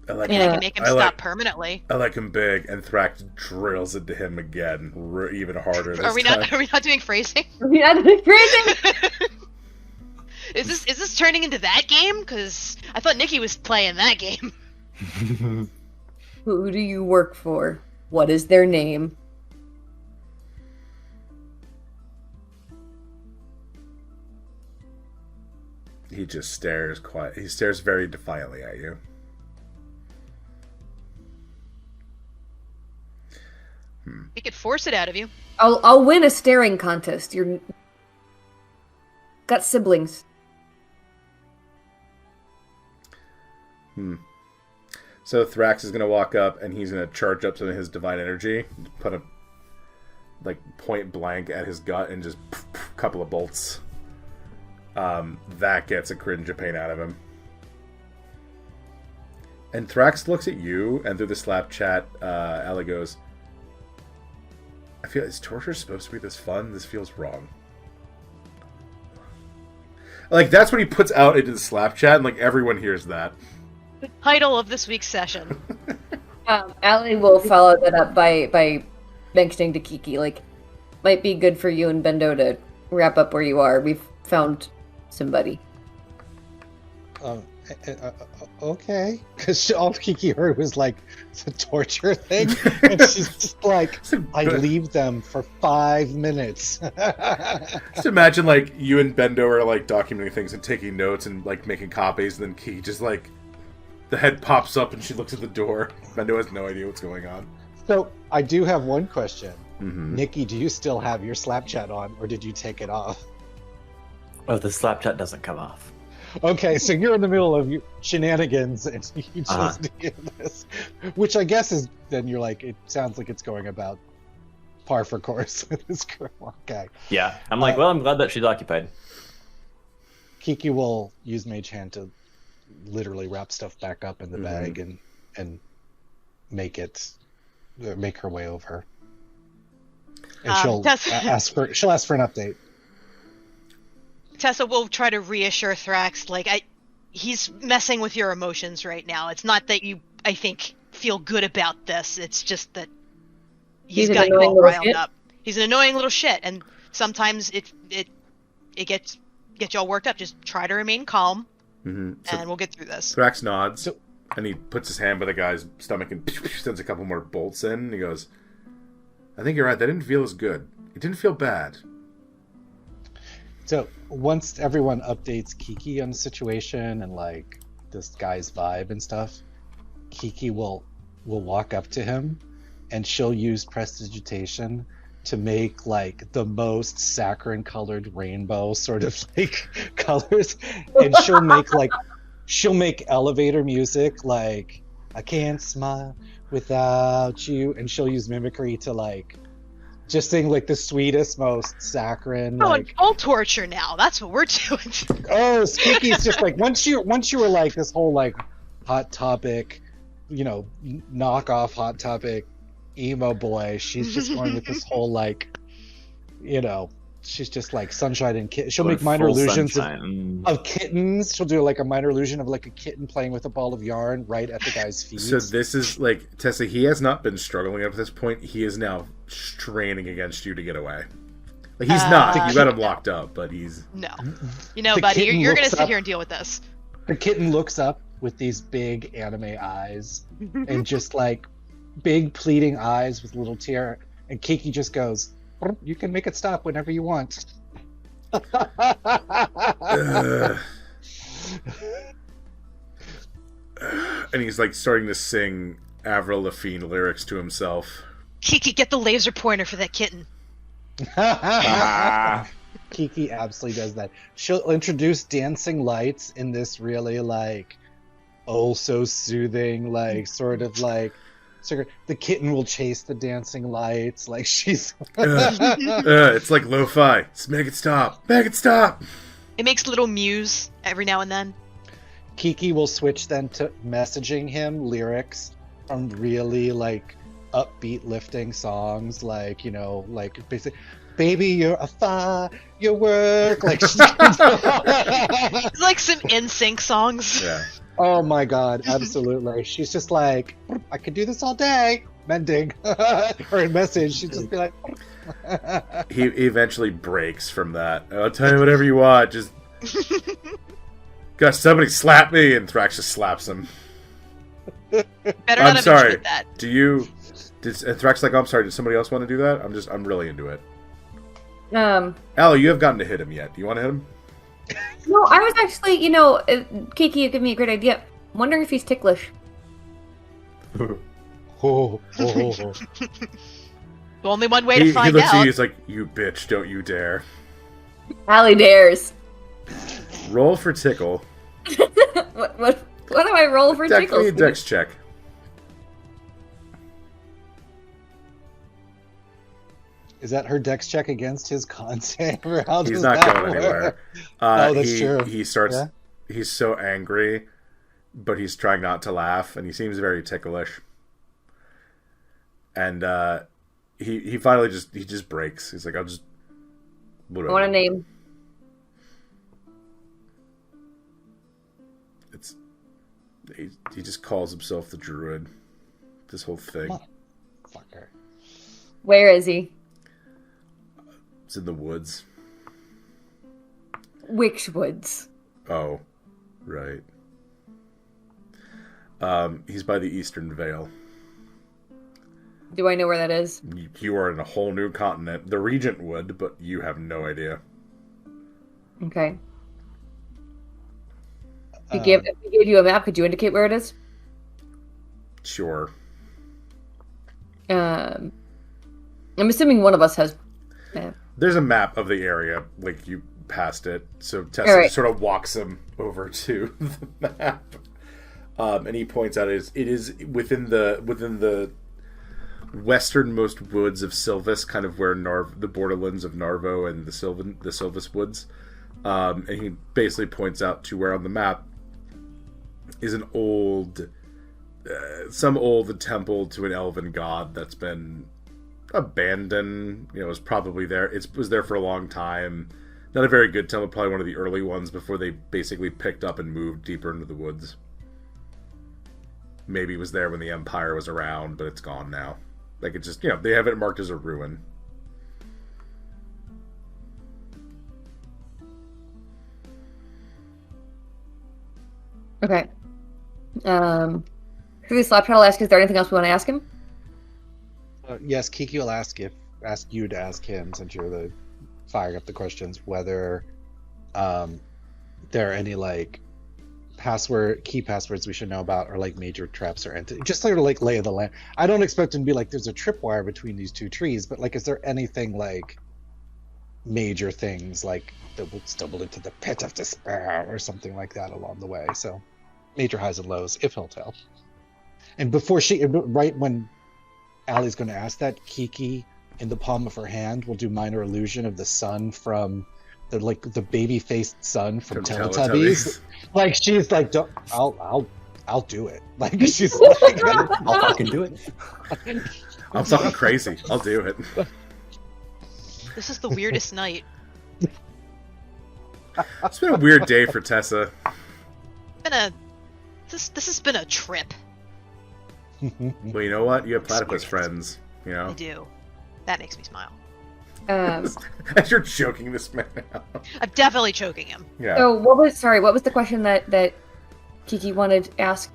I like I Yeah. can make him stop permanently. I like him big, and Thrax drills into him again, even harder. Are we not doing phrasing? Are we not crazy? Is this turning into that game? Because I thought Nikki was playing that game. Who do you work for? What is their name? He just stares quiet. He stares very defiantly at you. We could force it out of you. I'll win a staring contest. You're got siblings. So Thrax is gonna walk up and he's gonna charge up some of his divine energy, put a point blank at his gut, and just couple of bolts. That gets a cringe of pain out of him. And Thrax looks at you, and through the slap chat, Allie goes, I feel, is torture supposed to be this fun? This feels wrong. Like, that's what he puts out into the slap chat, and, like, everyone hears that. The title of this week's session. Allie will follow that up by mentioning to Kiki, like, might be good for you and Bendo to wrap up where you are. We've found somebody. Okay. Because all Kiki heard was, like, the torture thing. And she's just like, I leave them for 5 minutes. Just imagine, like, you and Bendo are, like, documenting things and taking notes and, like, making copies, and then Kiki just, like, the head pops up and she looks at the door. Bendo has no idea what's going on. So, I do have one question. Mm-hmm. Nikki, do you still have your slap chat on, or did you take it off? Oh, the slap chat doesn't come off. Okay, so you're in the middle of your shenanigans, and you just hear this. Which I guess is, then you're like, it sounds like it's going about par for course with this girl. Okay. Yeah, I'm like, well, I'm glad that she's occupied. Kiki will use Mage Hand to literally wrap stuff back up in the bag and make her way over. And she'll ask for an update. Tessa will try to reassure Thrax, like, he's messing with your emotions right now. It's not that you, I think, feel good about this. It's just that he's got you all riled up. He's an annoying little shit, and sometimes it gets you all worked up. Just try to remain calm, and we'll get through this. Thrax nods, and he puts his hand by the guy's stomach and sends a couple more bolts in, and he goes, I think you're right. That didn't feel as good. It didn't feel bad. So once everyone updates Kiki on the situation and, like, this guy's vibe and stuff, Kiki will walk up to him and she'll use prestidigitation to make like the most saccharine colored rainbow sort of like colors, and she'll make elevator music like I can't smile without you, and she'll use mimicry to like just sing like the sweetest, most saccharine. Oh, Like, all torture now. That's what we're doing. oh, Kiki's just like once you were like this whole like Hot Topic, knockoff Hot Topic emo boy. She's just going with this whole like, she's just like sunshine and kitten. She'll make minor illusions of kittens. She'll do like a minor illusion of like a kitten playing with a ball of yarn right at the guy's feet. So this is like, Tessa, he has not been struggling up to this point. He is now straining against you to get away. Like, he's not. You got him locked up, but he's... No. Buddy, you're going to sit here and deal with this. The kitten looks up with these big anime eyes and just like big pleading eyes with a little tear. And Kiki just goes, you can make it stop whenever you want. And he's like starting to sing Avril Lavigne lyrics to himself. Kiki, get the laser pointer for that kitten. Kiki absolutely does that. She'll introduce dancing lights in this really like so soothing, like sort of like the kitten will chase the dancing lights like she's it's like lo-fi. Just make it stop. Make it stop. It makes little mews every now and then. Kiki will switch then to messaging him lyrics from really like upbeat lifting songs, like like basically, baby you're a firework, like It's like some NSYNC songs. Yeah. oh my god, absolutely. She's just like, I could do this all day. Mending her message, she'd just be like He eventually breaks from that. I'll tell you whatever you want, just got somebody slap me, and Thrax just slaps him. Better I'm not sorry. have that. And Thrax like, I'm sorry, did somebody else want to do that? I'm really into it. Um, Allie, you have gotten to hit him yet. Do you want to hit him? no, I was actually, Kiki, you give me a great idea. I'm wondering if he's ticklish. Only one way to He find looks at out. you, he's like, you bitch, don't you dare. Allie dares. Roll for tickle. What do I roll for Give me tickles? a dex check. is that her dex check against his con save, or how He's does not that going work? anywhere. That's true. He starts. Yeah. He's so angry, but he's trying not to laugh, and he seems very ticklish. And he finally just breaks. He's like, I'll just. I want a name. He just calls himself the Druid. This whole thing. Fucker. Where is he? It's in the woods. Which woods? Oh, right. He's by the Eastern Vale. Do I know where that is? You are in a whole new continent. The Regent would, but you have no idea. Okay. If we gave you a map, could you indicate where it is? Sure. I'm assuming one of us has. There's a map of the area, like you passed it. So Tessa All right. sort of walks him over to the map, and he points out it is within the westernmost woods of Silvis, kind of where the borderlands of Narvo and the Silvis woods. And he basically points out to where on the map is an some old temple to an elven god that's been abandoned. It was probably there. It was there for a long time. Not a very good temple, probably one of the early ones before they basically picked up and moved deeper into the woods. Maybe it was there when the Empire was around, but it's gone now. Like, it just, they have it marked as a ruin. Okay. Previous Slapshot, I'll ask, is there anything else we want to ask him? Yes, Kiki will ask you to ask him, since you're firing up the questions, whether there are any key passwords we should know about are like major traps or entities. Just sort of like lay of the land. I don't expect them to be like there's a tripwire between these two trees, but like is there anything like major things like that will stumble into the pit of despair or something like that along the way? So major highs and lows, if he'll tell. And before right when Allie's going to ask that, Kiki in the palm of her hand will do minor illusion of the sun from the baby-faced son from Teletubbies. Like she's like, I'll do it. Like she's like, I'll fucking do it. I'm fucking crazy. I'll do it. This is the weirdest night. It's been a weird day for Tessa. This has been a trip. Well, you know what? You have platypus friends. You know. I do. That makes me smile. As you're choking this man out. I'm definitely choking him. Yeah. So what was the question that Kiki wanted to ask?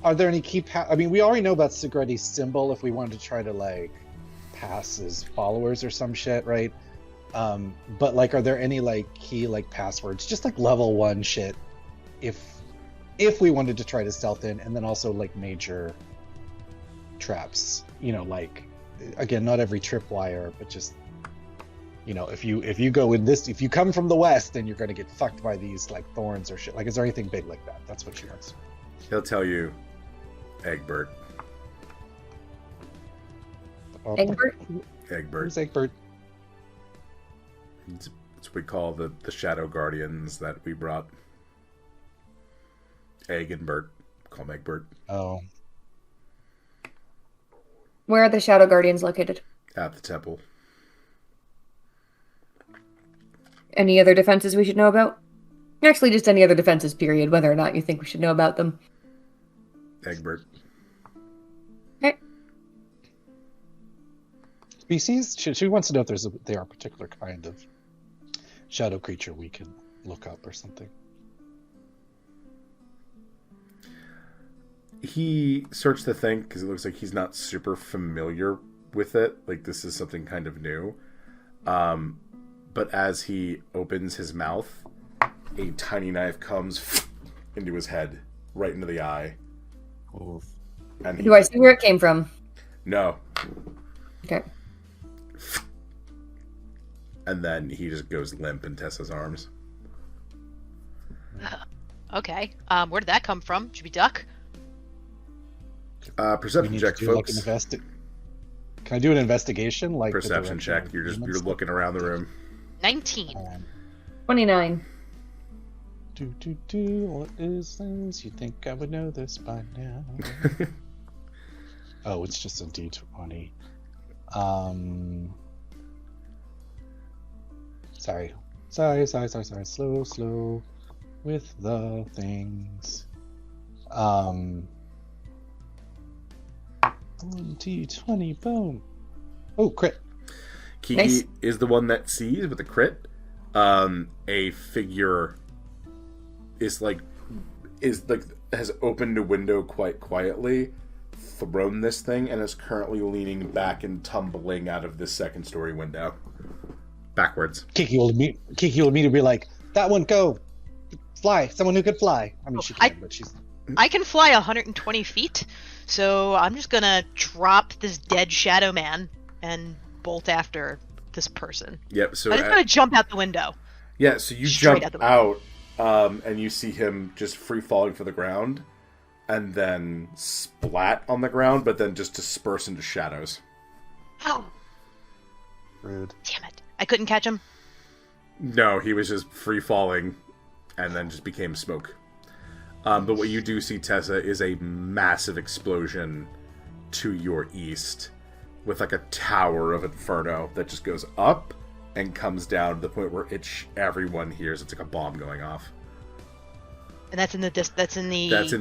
Are there any I mean, we already know about Sigretti's symbol if we wanted to try to like pass as followers or some shit, right? But like, are there any like key like passwords, just like level 1 shit, if we wanted to try to stealth in, and then also like major traps, you know, like again, not every tripwire, but just, you know, if you go in this, if you come from the west, then you're going to get fucked by these like thorns or shit. Like, is there anything big like that? That's what she wants. He'll tell you, Egbert. Egbert? Egbert. Who's Egbert? It's what we call the Shadow Guardians that we brought. Egg and Bert. Call him Egbert. Oh. Where are the Shadow Guardians located? At the temple. Any other defenses we should know about? Actually, just any other defenses, period, whether or not you think we should know about them. Egbert. Okay. Species? She wants to know if they are a particular kind of shadow creature we can look up or something. He starts to think, because it looks like he's not super familiar with it. Like, this is something kind of new. But as he opens his mouth, a tiny knife comes into his head, right into the eye. Oof. And Do I see where it came from? No. Okay. And then he just goes limp in Tessa's arms. Okay. Where did that come from? Should we duck? Perception check, folks. Can I do an investigation? Like Perception check. You're looking around the room. 19. 29. What is this? You think I would know this by now? Oh, it's just a D20. Sorry. Slow with the things. 1d20, boom. Oh, crit. Kiki Nice. is the one that sees with the crit. A figure is like has opened a window quite quietly, thrown this thing, and is currently leaning back and tumbling out of this second story window. Backwards. Kiki will immediately be like, that one, go. Fly. Someone who could fly. I mean, she can, but she's... I can fly 120 feet, so I'm just gonna drop this dead shadow man and bolt after this person. Yep, so... I'm just gonna jump out the window. Yeah, so you Straight jump out out, and you see him just free falling for the ground, and then splat on the ground, but then just disperse into shadows. Oh, Rude. damn it. I couldn't catch him? No, he was just free falling, and then just became smoke. But what you do see, Tessa, is a massive explosion to your east, with like a tower of inferno that just goes up and comes down to the point where everyone hears it's like a bomb going off. And that's in the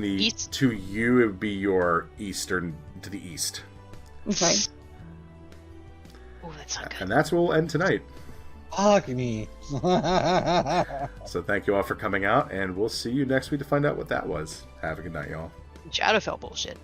east? To you, it would be your eastern, to the east. Okay. Oh, that's not good. And that's where we'll end tonight. Fuck me. So thank you all for coming out, and we'll see you next week to find out what that was. Have a good night, y'all. Shadowfell bullshit.